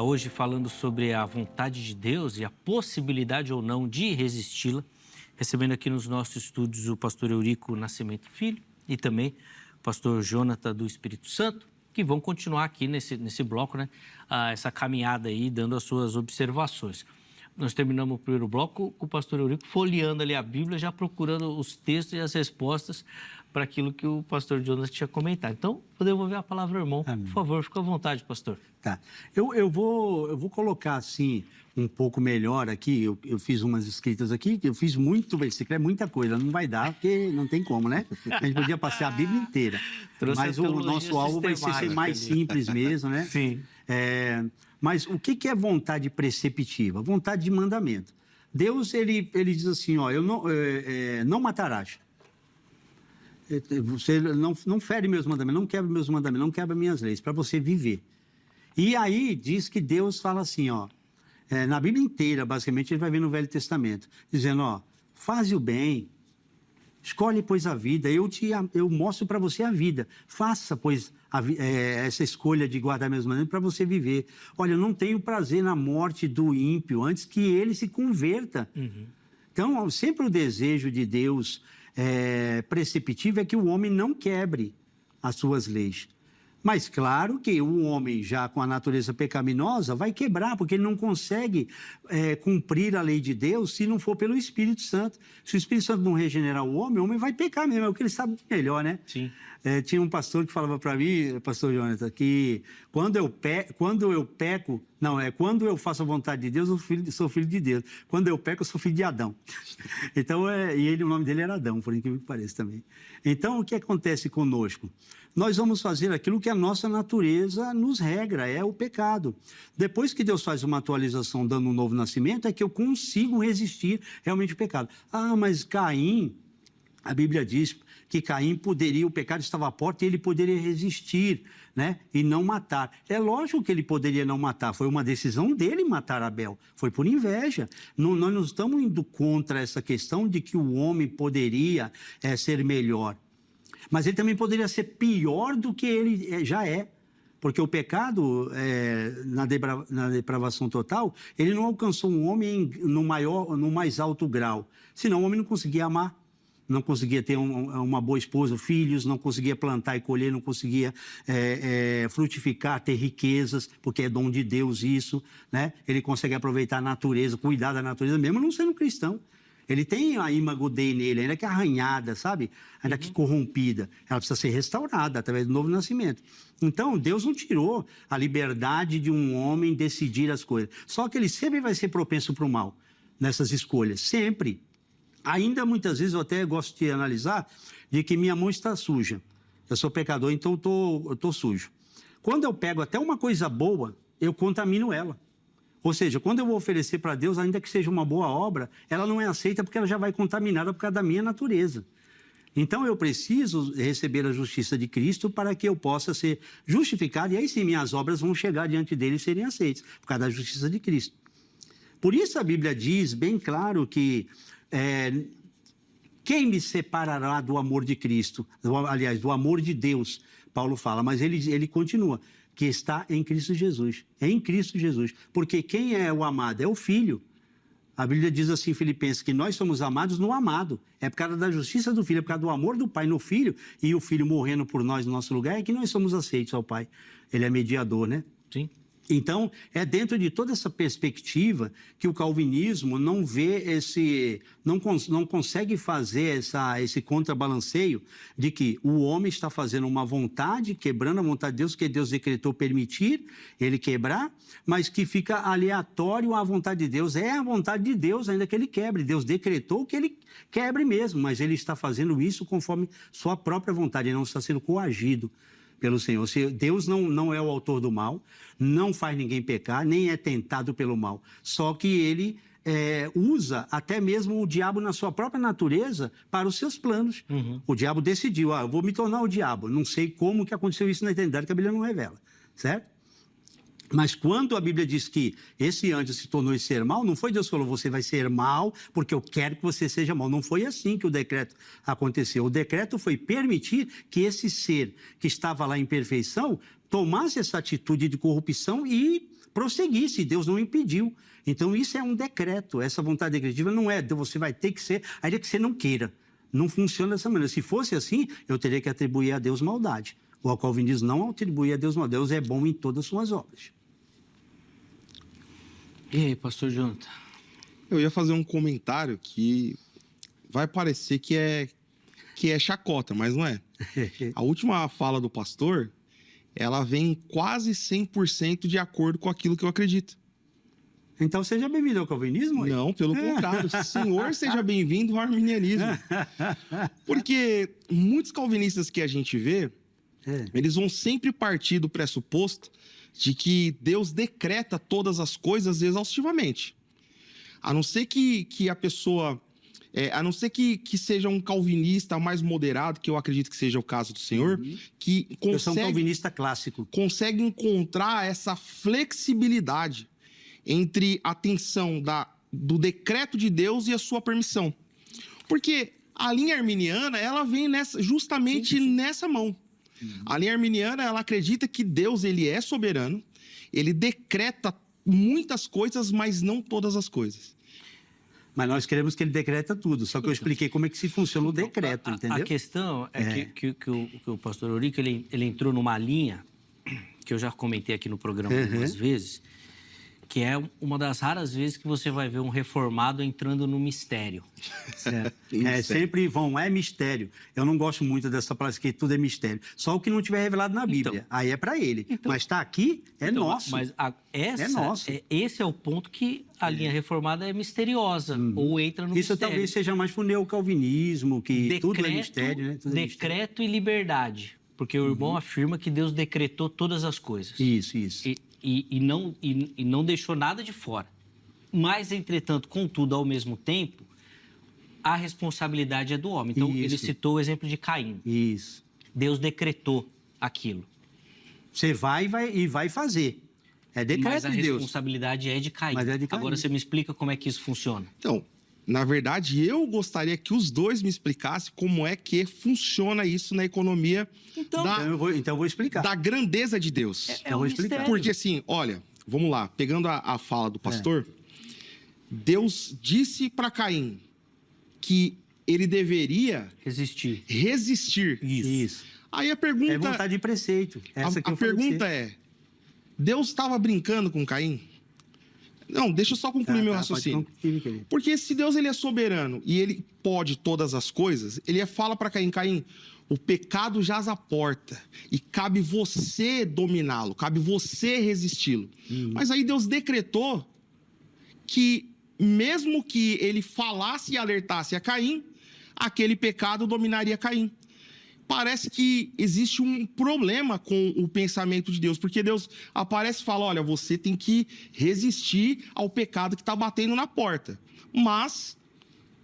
[SPEAKER 1] Hoje falando sobre a vontade de Deus e a possibilidade ou não de resisti-la. Recebendo aqui nos nossos estúdios o pastor Eurico Nascimento Filho e também o pastor Jonathan do Espírito Santo, que vão continuar aqui nesse bloco, né? Essa caminhada aí, dando as suas observações. Nós terminamos o primeiro bloco com o pastor Eurico folheando ali a Bíblia, já procurando os textos e as respostas para aquilo que o pastor Jonas tinha comentado. Então, vou devolver a palavra ao irmão. Amém. Por favor, fica à vontade, pastor.
[SPEAKER 2] Tá. Eu vou colocar assim um pouco melhor aqui. Eu fiz umas escritas aqui, eu fiz muito versículo, é muita coisa. Não vai dar, porque não tem como, né? A gente podia passar a Bíblia inteira. Mas o nosso alvo vai ser mais simples mesmo, né?
[SPEAKER 1] Sim.
[SPEAKER 2] Mas o que é vontade preceptiva? Vontade de mandamento. Deus, ele diz assim, ó, eu não matarás. Você não fere meus mandamentos, não quebra meus mandamentos, não quebra minhas leis, para você viver. E aí diz que Deus fala assim, ó, na Bíblia inteira, basicamente, ele vai ver no Velho Testamento, dizendo, ó, faze o bem, escolhe, pois, a vida, eu mostro para você a vida, faça, pois, essa escolha de guardar meus mandamentos para você viver. Olha, eu não tenho prazer na morte do ímpio, antes que ele se converta. Uhum. Então, sempre o desejo de Deus preceptivo é que o homem não quebre as suas leis. Mas claro que o homem já com a natureza pecaminosa vai quebrar, porque ele não consegue cumprir a lei de Deus se não for pelo Espírito Santo. Se o Espírito Santo não regenerar o homem vai pecar mesmo, é o que ele sabe melhor, né?
[SPEAKER 1] Sim.
[SPEAKER 2] Tinha um pastor que falava para mim, pastor Jonathan, que quando eu faço a vontade de Deus, eu sou filho de Deus. Quando eu peco, eu sou filho de Adão. Então, o nome dele era Adão, por incrível que pareça também. Então, o que acontece conosco? Nós vamos fazer aquilo que a nossa natureza nos regra, é o pecado. Depois que Deus faz uma atualização dando um novo nascimento, é que eu consigo resistir realmente ao pecado. Ah, mas Caim, a Bíblia diz que Caim o pecado estava à porta e ele poderia resistir, né? E não matar. É lógico que ele poderia não matar, foi uma decisão dele matar Abel, foi por inveja. Nós não estamos indo contra essa questão de que o homem poderia ser melhor. Mas ele também poderia ser pior do que ele já é. Porque o pecado, na depravação total, ele não alcançou um homem no mais alto grau. Senão o homem não conseguia amar, não conseguia ter uma boa esposa, filhos, não conseguia plantar e colher, não conseguia frutificar, ter riquezas, porque é dom de Deus isso, né? Ele consegue aproveitar a natureza, cuidar da natureza, mesmo não sendo cristão. ele tem a imago Dei nele, ainda que arranhada, sabe? Ainda que corrompida. Ela precisa ser restaurada através do novo nascimento. Então, Deus não tirou a liberdade de um homem decidir as coisas. Só que ele sempre vai ser propenso para o mal nessas escolhas, sempre. Ainda muitas vezes eu até gosto de analisar de que minha mão está suja. Eu sou pecador, então eu tô sujo. Quando eu pego até uma coisa boa, eu contamino ela. Ou seja, quando eu vou oferecer para Deus, ainda que seja uma boa obra, ela não é aceita porque ela já vai contaminada por causa da minha natureza. Então eu preciso receber a justiça de Cristo para que eu possa ser justificado, e aí sim minhas obras vão chegar diante dele e serem aceitas, por causa da justiça de Cristo. Por isso a Bíblia diz bem claro que quem me separará do amor de Cristo? Aliás, do amor de Deus, Paulo fala, mas ele continua, que está em Cristo Jesus. É em Cristo Jesus. Porque quem é o amado? É o Filho. A Bíblia diz assim em Filipenses que nós somos amados no amado. É por causa da justiça do Filho, é por causa do amor do Pai no Filho, e o Filho morrendo por nós no nosso lugar, é que nós somos aceitos ao Pai. Ele é mediador, né?
[SPEAKER 1] Sim.
[SPEAKER 2] Então, é dentro de toda essa perspectiva que o calvinismo não vê não consegue fazer esse contrabalanceio de que o homem está fazendo uma vontade, quebrando a vontade de Deus, que Deus decretou permitir ele quebrar, mas que fica aleatório à vontade de Deus. É a vontade de Deus ainda que ele quebre. Deus decretou que ele quebre mesmo, mas ele está fazendo isso conforme sua própria vontade, ele não está sendo coagido pelo Senhor. Deus não é o autor do mal, não faz ninguém pecar, nem é tentado pelo mal. Só que ele usa até mesmo o diabo na sua própria natureza para os seus planos. Uhum. O diabo decidiu, eu vou me tornar o diabo. Não sei como que aconteceu isso na eternidade, que a Bíblia não revela, certo? Mas quando a Bíblia diz que esse anjo se tornou esse ser mal, não foi Deus que falou, você vai ser mal porque eu quero que você seja mal. Não foi assim que o decreto aconteceu. O decreto foi permitir que esse ser que estava lá em perfeição tomasse essa atitude de corrupção e prosseguisse. Deus não impediu. Então isso é um decreto. Essa vontade decretiva não é, você vai ter que ser, ainda que você não queira. Não funciona dessa maneira. Se fosse assim, eu teria que atribuir a Deus maldade. O calvinismo não atribui a Deus maldade. Deus é bom em todas as suas obras.
[SPEAKER 1] E aí, pastor Jonathan?
[SPEAKER 3] Eu ia fazer um comentário que vai parecer que é chacota, mas não é. A última fala do pastor, ela vem quase 100% de acordo com aquilo que eu acredito.
[SPEAKER 2] Então seja bem-vindo ao calvinismo? Aí?
[SPEAKER 3] Não, pelo contrário. Senhor, seja bem-vindo ao arminianismo. Porque muitos calvinistas que a gente vê, eles vão sempre partir do pressuposto de que Deus decreta todas as coisas exaustivamente. A não ser que a pessoa... a não ser que seja um calvinista mais moderado, que eu acredito que seja o caso do senhor, que consegue...
[SPEAKER 2] Eu sou um calvinista clássico.
[SPEAKER 3] Consegue encontrar essa flexibilidade entre a tensão do decreto de Deus e a sua permissão. Porque a linha arminiana, ela vem justamente nessa mão. A linha arminiana, ela acredita que Deus, ele é soberano, ele decreta muitas coisas, mas não todas as coisas.
[SPEAKER 2] Mas nós queremos que ele decreta tudo, só que eu expliquei como é que se funciona o decreto, entendeu?
[SPEAKER 1] A questão é que o pastor Eurico, ele entrou numa linha, que eu já comentei aqui no programa algumas vezes, que é uma das raras vezes que você vai ver um reformado entrando no mistério.
[SPEAKER 2] Sempre vão, é mistério. Eu não gosto muito dessa frase que tudo é mistério. Só o que não tiver revelado na Bíblia. Então, aí é para ele. Então, mas está aqui, nosso.
[SPEAKER 1] Mas
[SPEAKER 2] é nosso.
[SPEAKER 1] Esse é o ponto que a linha reformada é misteriosa, ou entra no
[SPEAKER 2] Isso
[SPEAKER 1] mistério.
[SPEAKER 2] Talvez seja mais pro neocalvinismo, que tudo é mistério, né? Tudo
[SPEAKER 1] decreto e liberdade. Porque o irmão afirma que Deus decretou todas as coisas.
[SPEAKER 2] Isso.
[SPEAKER 1] E não deixou nada de fora. Mas, entretanto, contudo, ao mesmo tempo, a responsabilidade é do homem. Então, ele citou o exemplo de Caim.
[SPEAKER 2] Isso.
[SPEAKER 1] Deus decretou aquilo.
[SPEAKER 2] Você vai fazer. É decreto de Deus.
[SPEAKER 1] Mas a responsabilidade é de Caim.
[SPEAKER 2] Mas é de Caim.
[SPEAKER 1] Agora, você me explica como é que isso funciona.
[SPEAKER 3] Então, na verdade, eu gostaria que os dois me explicassem como é que funciona isso na economia
[SPEAKER 2] então eu vou explicar.
[SPEAKER 3] Da grandeza de Deus.
[SPEAKER 2] Eu vou explicar.
[SPEAKER 3] Porque assim, olha, vamos lá, pegando a fala do pastor, Deus disse para Caim que ele deveria
[SPEAKER 1] resistir.
[SPEAKER 3] Isso. Aí a pergunta...
[SPEAKER 2] É vontade de preceito.
[SPEAKER 3] A pergunta é, Deus estava brincando com Caim? Não, deixa eu só concluir meu raciocínio. Porque se Deus ele é soberano e ele pode todas as coisas, ele fala para Caim, Caim, o pecado jaz à porta e cabe você dominá-lo, cabe você resisti-lo. Mas aí Deus decretou que mesmo que ele falasse e alertasse a Caim, aquele pecado dominaria Caim. Parece que existe um problema com o pensamento de Deus, porque Deus aparece e fala, olha, você tem que resistir ao pecado que está batendo na porta. Mas,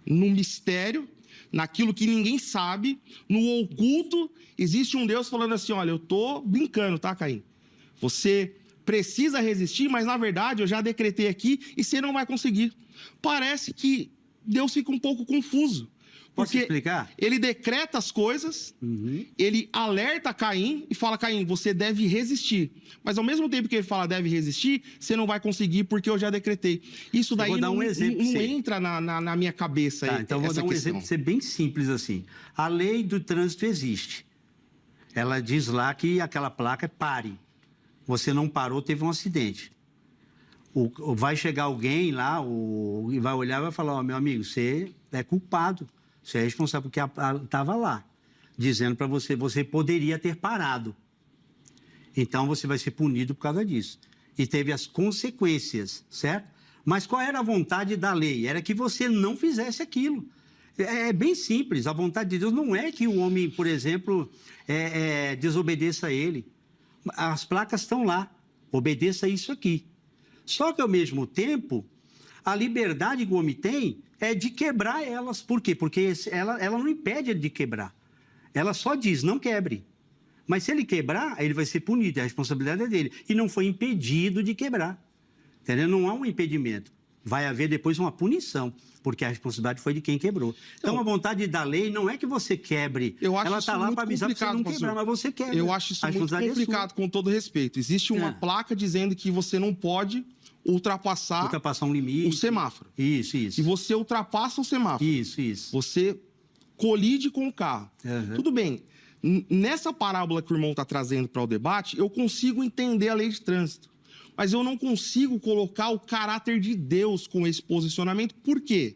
[SPEAKER 3] no mistério, naquilo que ninguém sabe, no oculto, existe um Deus falando assim, olha, eu estou brincando, tá, Caim? Você precisa resistir, mas na verdade eu já decretei aqui e você não vai conseguir. Parece que Deus fica um pouco confuso.
[SPEAKER 2] Posso
[SPEAKER 3] Porque
[SPEAKER 2] explicar?
[SPEAKER 3] ele decreta as coisas, ele alerta Caim e fala, Caim, você deve resistir. Mas ao mesmo tempo que ele fala deve resistir, você não vai conseguir porque eu já decretei. Isso daí não entra na minha cabeça.
[SPEAKER 2] Tá, então vou dar um exemplo para ser bem simples assim. A lei do trânsito existe. Ela diz lá que aquela placa é pare. Você não parou, teve um acidente. Vai chegar alguém lá e vai olhar e vai falar, meu amigo, você é culpado. Você é responsável porque estava lá, dizendo para você, você poderia ter parado. Então, você vai ser punido por causa disso. E teve as consequências, certo? Mas qual era a vontade da lei? Era que você não fizesse aquilo. É bem simples. A vontade de Deus não é que o homem, por exemplo, desobedeça a ele. As placas estão lá. Obedeça isso aqui. Só que, ao mesmo tempo, a liberdade que o homem tem é de quebrar elas. Por quê? Porque ela não impede ele de quebrar. Ela só diz, não quebre. Mas se ele quebrar, ele vai ser punido, a responsabilidade é dele. E não foi impedido de quebrar. Entendeu? Não há um impedimento. Vai haver depois uma punição, porque a responsabilidade foi de quem quebrou. Então, a vontade da lei não é que você quebre. Ela está lá para avisar para você não quebrar, mas você quebra.
[SPEAKER 3] Eu acho isso muito complicado, com todo respeito. Existe uma placa dizendo que você não pode ultrapassar
[SPEAKER 2] um limite.
[SPEAKER 3] O semáforo.
[SPEAKER 2] Isso.
[SPEAKER 3] E você ultrapassa o semáforo.
[SPEAKER 2] Isso.
[SPEAKER 3] Você colide com o carro. Tudo bem. Nessa parábola que o irmão está trazendo para o debate, eu consigo entender a lei de trânsito. Mas eu não consigo colocar o caráter de Deus com esse posicionamento. Por quê?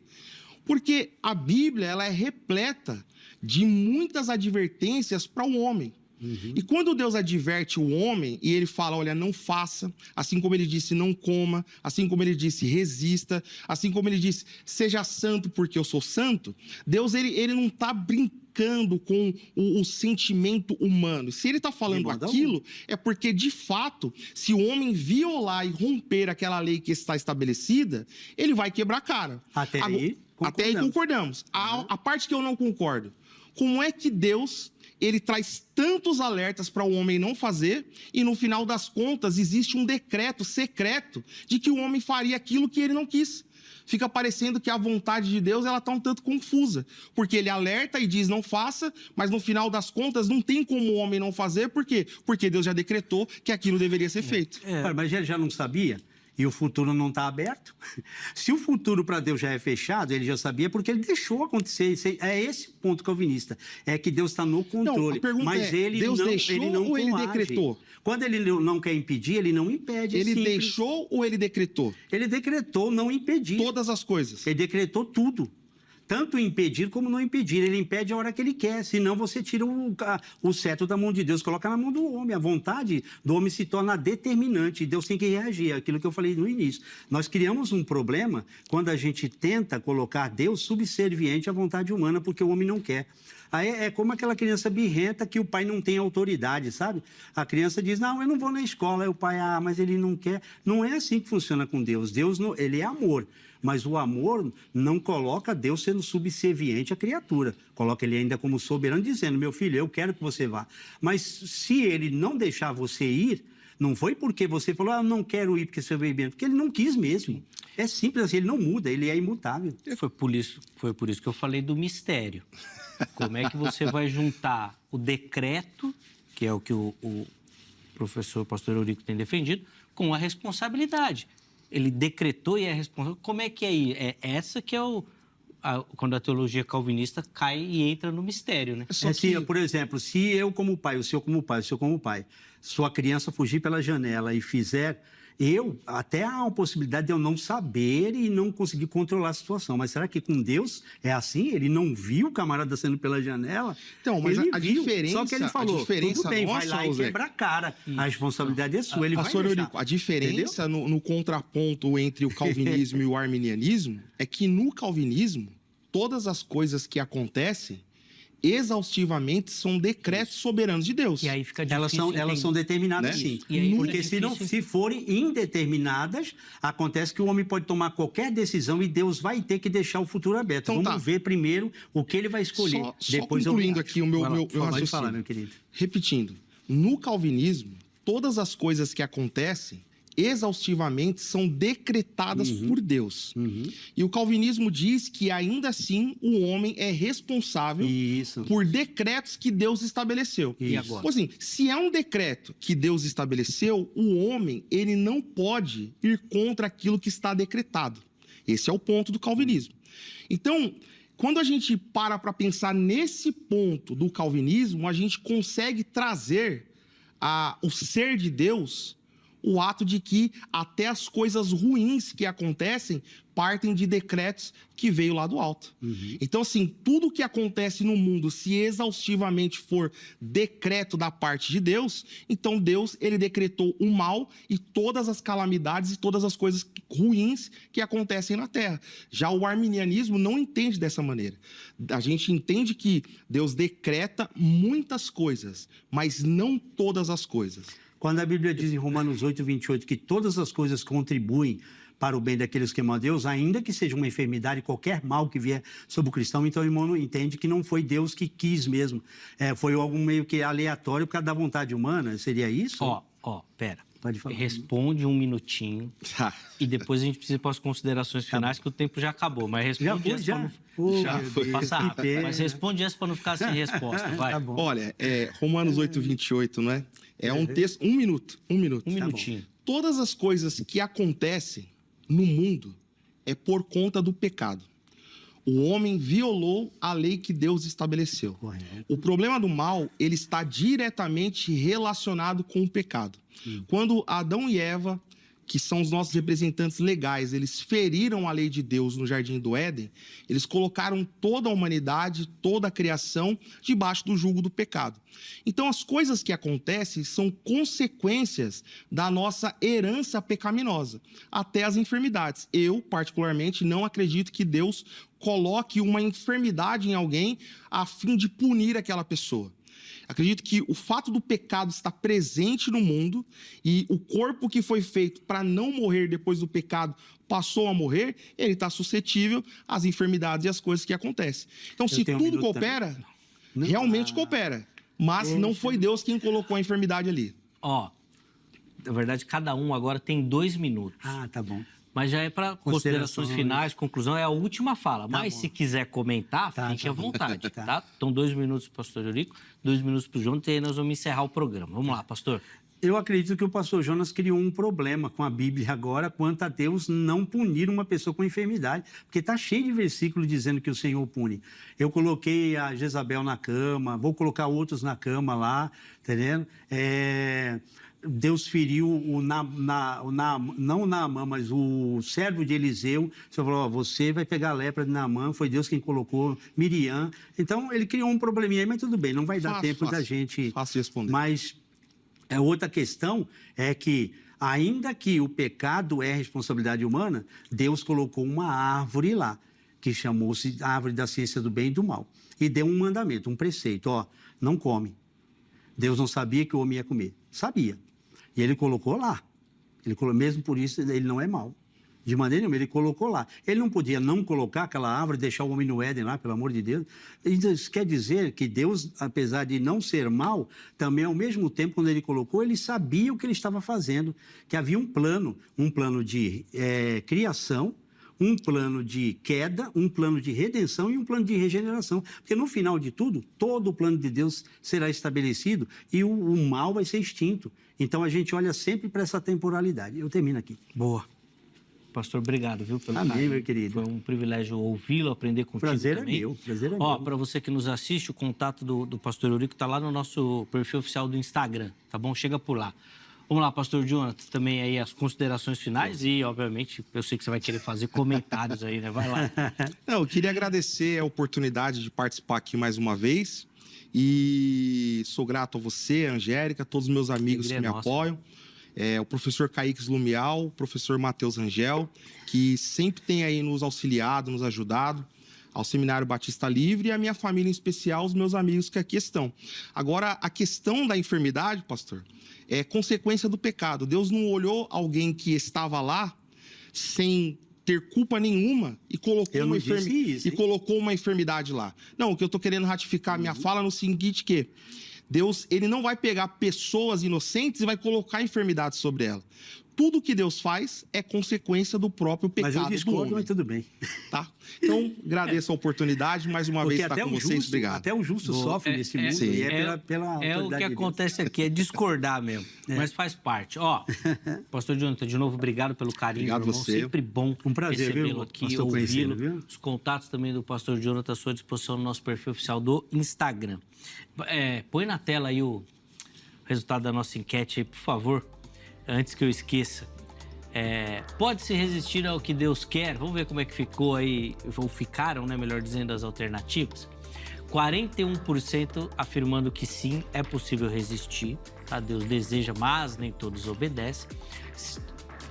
[SPEAKER 3] Porque a Bíblia ela é repleta de muitas advertências para o homem. E quando Deus adverte o homem e ele fala, olha, não faça, assim como ele disse, não coma, assim como ele disse, resista, assim como ele disse, seja santo porque eu sou santo, Deus ele não está brincando com o sentimento humano. Se ele está falando aquilo, é porque, de fato, se o homem violar e romper aquela lei que está estabelecida, ele vai quebrar a cara.
[SPEAKER 2] Até aí
[SPEAKER 3] concordamos. A parte que eu não concordo, como é que Deus ele traz tantos alertas para o homem não fazer e, no final das contas, existe um decreto secreto de que o homem faria aquilo que ele não quis. Fica parecendo que a vontade de Deus está um tanto confusa, porque ele alerta e diz não faça, mas, no final das contas, não tem como o homem não fazer. Por quê? Porque Deus já decretou que aquilo deveria ser feito.
[SPEAKER 2] Mas ele já não sabia? E o futuro não está aberto? Se o futuro para Deus já é fechado, ele já sabia porque ele deixou acontecer. É esse o ponto calvinista. É que Deus está no controle. Mas ele
[SPEAKER 3] Deus
[SPEAKER 2] não,
[SPEAKER 3] deixou
[SPEAKER 2] ele não
[SPEAKER 3] ou ele decretou?
[SPEAKER 2] Quando ele não quer impedir, ele não impede.
[SPEAKER 3] Ele deixou ou ele decretou?
[SPEAKER 2] Ele decretou não impedir.
[SPEAKER 3] Todas as coisas.
[SPEAKER 2] Ele decretou tudo. Tanto impedir como não impedir. Ele impede a hora que ele quer. Senão você tira o cetro da mão de Deus, coloca na mão do homem. A vontade do homem se torna determinante. E Deus tem que reagir. Aquilo que eu falei no início. Nós criamos um problema quando a gente tenta colocar Deus subserviente à vontade humana, porque o homem não quer. Aí é como aquela criança birrenta que o pai não tem autoridade, sabe? A criança diz, não, eu não vou na escola. Aí o pai, mas ele não quer. Não é assim que funciona com Deus. Deus, ele é amor. Mas o amor não coloca Deus sendo subserviente à criatura. Coloca ele ainda como soberano, dizendo, meu filho, eu quero que você vá. Mas se ele não deixar você ir, não foi porque você falou, eu não quero ir porque você veio bem, porque ele não quis mesmo. É simples assim, ele não muda, ele é imutável.
[SPEAKER 1] Foi por isso que eu falei do mistério. Como é que você vai juntar o decreto, que é o que o professor pastor Eurico tem defendido, com a responsabilidade? Ele decretou e é responsável. Como é que é aí? É essa que é quando a teologia calvinista cai e entra no mistério, né?
[SPEAKER 2] Por exemplo, se eu como pai, o senhor como pai, sua criança fugir pela janela e fizer até há uma possibilidade de eu não saber e não conseguir controlar a situação. Mas será que com Deus é assim? Ele não viu o camarada saindo pela janela?
[SPEAKER 3] Então, mas
[SPEAKER 2] ele
[SPEAKER 3] a
[SPEAKER 2] viu,
[SPEAKER 3] diferença...
[SPEAKER 2] só que ele falou, tudo bem, vai lá e quebra a cara. A responsabilidade é sua, ele vai
[SPEAKER 3] Pastor
[SPEAKER 2] deixar.
[SPEAKER 3] Eurico, a diferença no contraponto entre o calvinismo e o arminianismo é que no calvinismo, todas as coisas que acontecem exaustivamente são decretos soberanos de Deus.
[SPEAKER 1] E aí fica difícil.
[SPEAKER 2] Elas são determinadas,
[SPEAKER 3] né?
[SPEAKER 2] sim.
[SPEAKER 1] E aí
[SPEAKER 2] Porque se forem indeterminadas, acontece que o homem pode tomar qualquer decisão e Deus vai ter que deixar o futuro aberto.
[SPEAKER 3] Então,
[SPEAKER 2] Vamos ver primeiro o que ele vai escolher.
[SPEAKER 3] Só
[SPEAKER 2] Depois
[SPEAKER 3] concluindo
[SPEAKER 2] eu
[SPEAKER 3] aqui o meu
[SPEAKER 2] Pode
[SPEAKER 3] raciocínio.
[SPEAKER 2] falar, meu querido.
[SPEAKER 3] Repetindo, no calvinismo, todas as coisas que acontecem exaustivamente são decretadas por Deus. E o calvinismo diz que ainda assim o homem é responsável por decretos que Deus estabeleceu.
[SPEAKER 2] E agora?
[SPEAKER 3] Então, assim, se é um decreto que Deus estabeleceu, o homem ele não pode ir contra aquilo que está decretado. Esse é o ponto do calvinismo. Então, quando a gente para pensar nesse ponto do calvinismo, a gente consegue trazer o ser de Deus, o ato de que até as coisas ruins que acontecem partem de decretos que veio lá do alto. Então, assim, tudo que acontece no mundo, se exaustivamente for decreto da parte de Deus, então Deus, ele decretou o mal e todas as calamidades e todas as coisas ruins que acontecem na Terra. Já o arminianismo não entende dessa maneira. A gente entende que Deus decreta muitas coisas, mas não todas as coisas.
[SPEAKER 2] Quando a Bíblia diz em Romanos 8, 28 que todas as coisas contribuem para o bem daqueles que amam a Deus, ainda que seja uma enfermidade, qualquer mal que vier sobre o cristão, então o irmão não entende que não foi Deus que quis mesmo. Foi algo meio que aleatório por causa da vontade humana, seria isso?
[SPEAKER 1] Pera.
[SPEAKER 2] Pode falar.
[SPEAKER 1] Responde um minutinho e depois a gente precisa ir para as considerações finais, que o tempo já acabou. Mas responde Mas responde essa para não ficar sem resposta. Vai.
[SPEAKER 2] Tá bom.
[SPEAKER 3] Olha, Romanos 8, 28, não é? É um texto... Um minuto.
[SPEAKER 1] Um minutinho.
[SPEAKER 3] Todas as coisas que acontecem no mundo é por conta do pecado. O homem violou a lei que Deus estabeleceu.
[SPEAKER 2] Correto.
[SPEAKER 3] O problema do mal, ele está diretamente relacionado com o pecado. Quando Adão e Eva, que são os nossos representantes legais, eles feriram a lei de Deus no Jardim do Éden, eles colocaram toda a humanidade, toda a criação, debaixo do jugo do pecado. Então, as coisas que acontecem são consequências da nossa herança pecaminosa, até as enfermidades. Eu, particularmente, não acredito que Deus coloque uma enfermidade em alguém a fim de punir aquela pessoa. Acredito que o fato do pecado estar presente no mundo e o corpo que foi feito para não morrer depois do pecado passou a morrer, ele está suscetível às enfermidades e às coisas que acontecem. Então, se tudo coopera, realmente coopera. Mas não foi Deus quem colocou a enfermidade ali.
[SPEAKER 1] Na verdade, cada um agora tem 2 minutos.
[SPEAKER 2] Tá bom.
[SPEAKER 1] Mas já é para considerações finais, conclusão, é a última fala. Mas se quiser comentar, fique à vontade, tá? Então, 2 minutos para o pastor Eurico, 2 minutos para o Jonas, e aí nós vamos encerrar o programa. Vamos lá, pastor.
[SPEAKER 2] Eu acredito que o pastor Jonas criou um problema com a Bíblia agora quanto a Deus não punir uma pessoa com enfermidade, porque está cheio de versículos dizendo que o Senhor pune. Eu coloquei a Jezabel na cama, vou colocar outros na cama lá, entendendo? Deus feriu não o Naamã, mas o servo de Eliseu. O Senhor falou, você vai pegar a lepra de Naamã, foi Deus quem colocou, Miriam. Então, ele criou um probleminha aí, mas tudo bem, não vai dar tempo da gente...
[SPEAKER 3] Fácil responder.
[SPEAKER 2] Mas outra questão é que, ainda que o pecado é responsabilidade humana, Deus colocou uma árvore lá, que chamou-se Árvore da Ciência do Bem e do Mal. E deu um mandamento, um preceito, não come. Deus não sabia que o homem ia comer. Sabia. E ele colocou lá. Mesmo por isso, ele não é mau. De maneira nenhuma, ele colocou lá. Ele não podia não colocar aquela árvore, deixar o homem no Éden lá, pelo amor de Deus. Isso quer dizer que Deus, apesar de não ser mau, também, ao mesmo tempo, quando ele colocou, ele sabia o que ele estava fazendo, que havia um plano de criação, um plano de queda, um plano de redenção e um plano de regeneração. Porque, no final de tudo, todo o plano de Deus será estabelecido e o mal vai ser extinto. Então, a gente olha sempre para essa temporalidade. Eu termino aqui.
[SPEAKER 1] Boa. Pastor, obrigado, viu, pelo
[SPEAKER 2] Amém, meu querido.
[SPEAKER 1] Foi um privilégio ouvi-lo, aprender contigo
[SPEAKER 2] prazer
[SPEAKER 1] também.
[SPEAKER 2] É meu, prazer é meu.
[SPEAKER 1] Para você que nos assiste, o contato do pastor Eurico está lá no nosso perfil oficial do Instagram, tá bom? Chega por lá. Vamos lá, pastor Jonathan, também aí as considerações finais e, obviamente, eu sei que você vai querer fazer comentários aí, né? Vai lá.
[SPEAKER 3] Não, eu queria agradecer a oportunidade de participar aqui mais uma vez e sou grato a você, a Angélica, a todos os meus amigos que me apoiam. O professor Kaique Lumial, o professor Matheus Angel, que sempre tem aí nos auxiliado, nos ajudado, ao Seminário Batista Livre e a minha família em especial, os meus amigos que aqui estão. Agora, a questão da enfermidade, pastor, é consequência do pecado. Deus não olhou alguém que estava lá sem ter culpa nenhuma e colocou uma enfermidade lá. Não, o que eu estou querendo ratificar a minha fala no seguinte que Deus, ele não vai pegar pessoas inocentes e vai colocar enfermidade sobre elas. Tudo que Deus faz é consequência do próprio pecado do homem.
[SPEAKER 2] Mas eu discordo, mas tudo bem.
[SPEAKER 3] Tá? Então, agradeço a oportunidade, mais uma vez estar com vocês. Obrigado.
[SPEAKER 2] Até o justo sofre nesse mundo e pela
[SPEAKER 1] o que acontece aqui, é discordar mesmo, mas faz parte. Ó, pastor Jonathan, de novo, obrigado pelo carinho.
[SPEAKER 3] Obrigado
[SPEAKER 1] irmão.
[SPEAKER 3] você.
[SPEAKER 1] Sempre bom recebê-lo aqui, ouvi-lo. Os contatos também do pastor Jonathan à sua disposição no nosso perfil oficial do Instagram. Põe na tela aí o resultado da nossa enquete aí, por favor. Antes que eu esqueça, pode-se resistir ao que Deus quer? Vamos ver como é que ficou aí, ou ficaram, né, melhor dizendo, as alternativas. 41% afirmando que sim, é possível resistir, tá? Deus deseja, mas nem todos obedecem.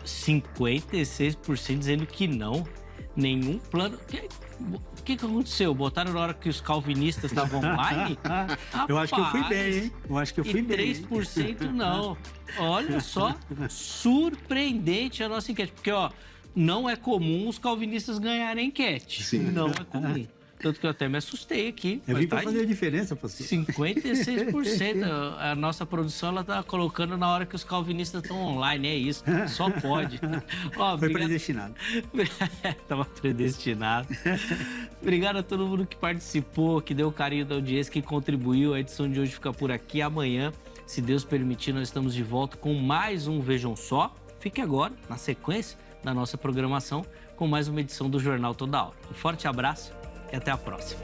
[SPEAKER 1] 56% dizendo que não, nenhum plano... O que aconteceu? Botaram na hora que os calvinistas estavam online?
[SPEAKER 2] Eu acho que eu fui bem, hein? Eu acho que eu fui bem.
[SPEAKER 1] 3% não. Olha só, surpreendente a nossa enquete. Porque, ó, não é comum os calvinistas ganharem enquete.
[SPEAKER 3] Sim.
[SPEAKER 1] Não é comum. Tanto que eu até me assustei aqui.
[SPEAKER 2] Eu vim para fazer a diferença, pastor.
[SPEAKER 1] 56%. A nossa produção, ela tá colocando na hora que os calvinistas estão online. É isso. Só pode. Ó,
[SPEAKER 2] foi predestinado.
[SPEAKER 1] Tava predestinado. Obrigado a todo mundo que participou, que deu o carinho da audiência, que contribuiu. A edição de hoje fica por aqui. Amanhã, se Deus permitir, nós estamos de volta com mais um Vejam Só. Fique agora, na sequência da nossa programação, com mais uma edição do Jornal Toda Hora. Um forte abraço e até a próxima.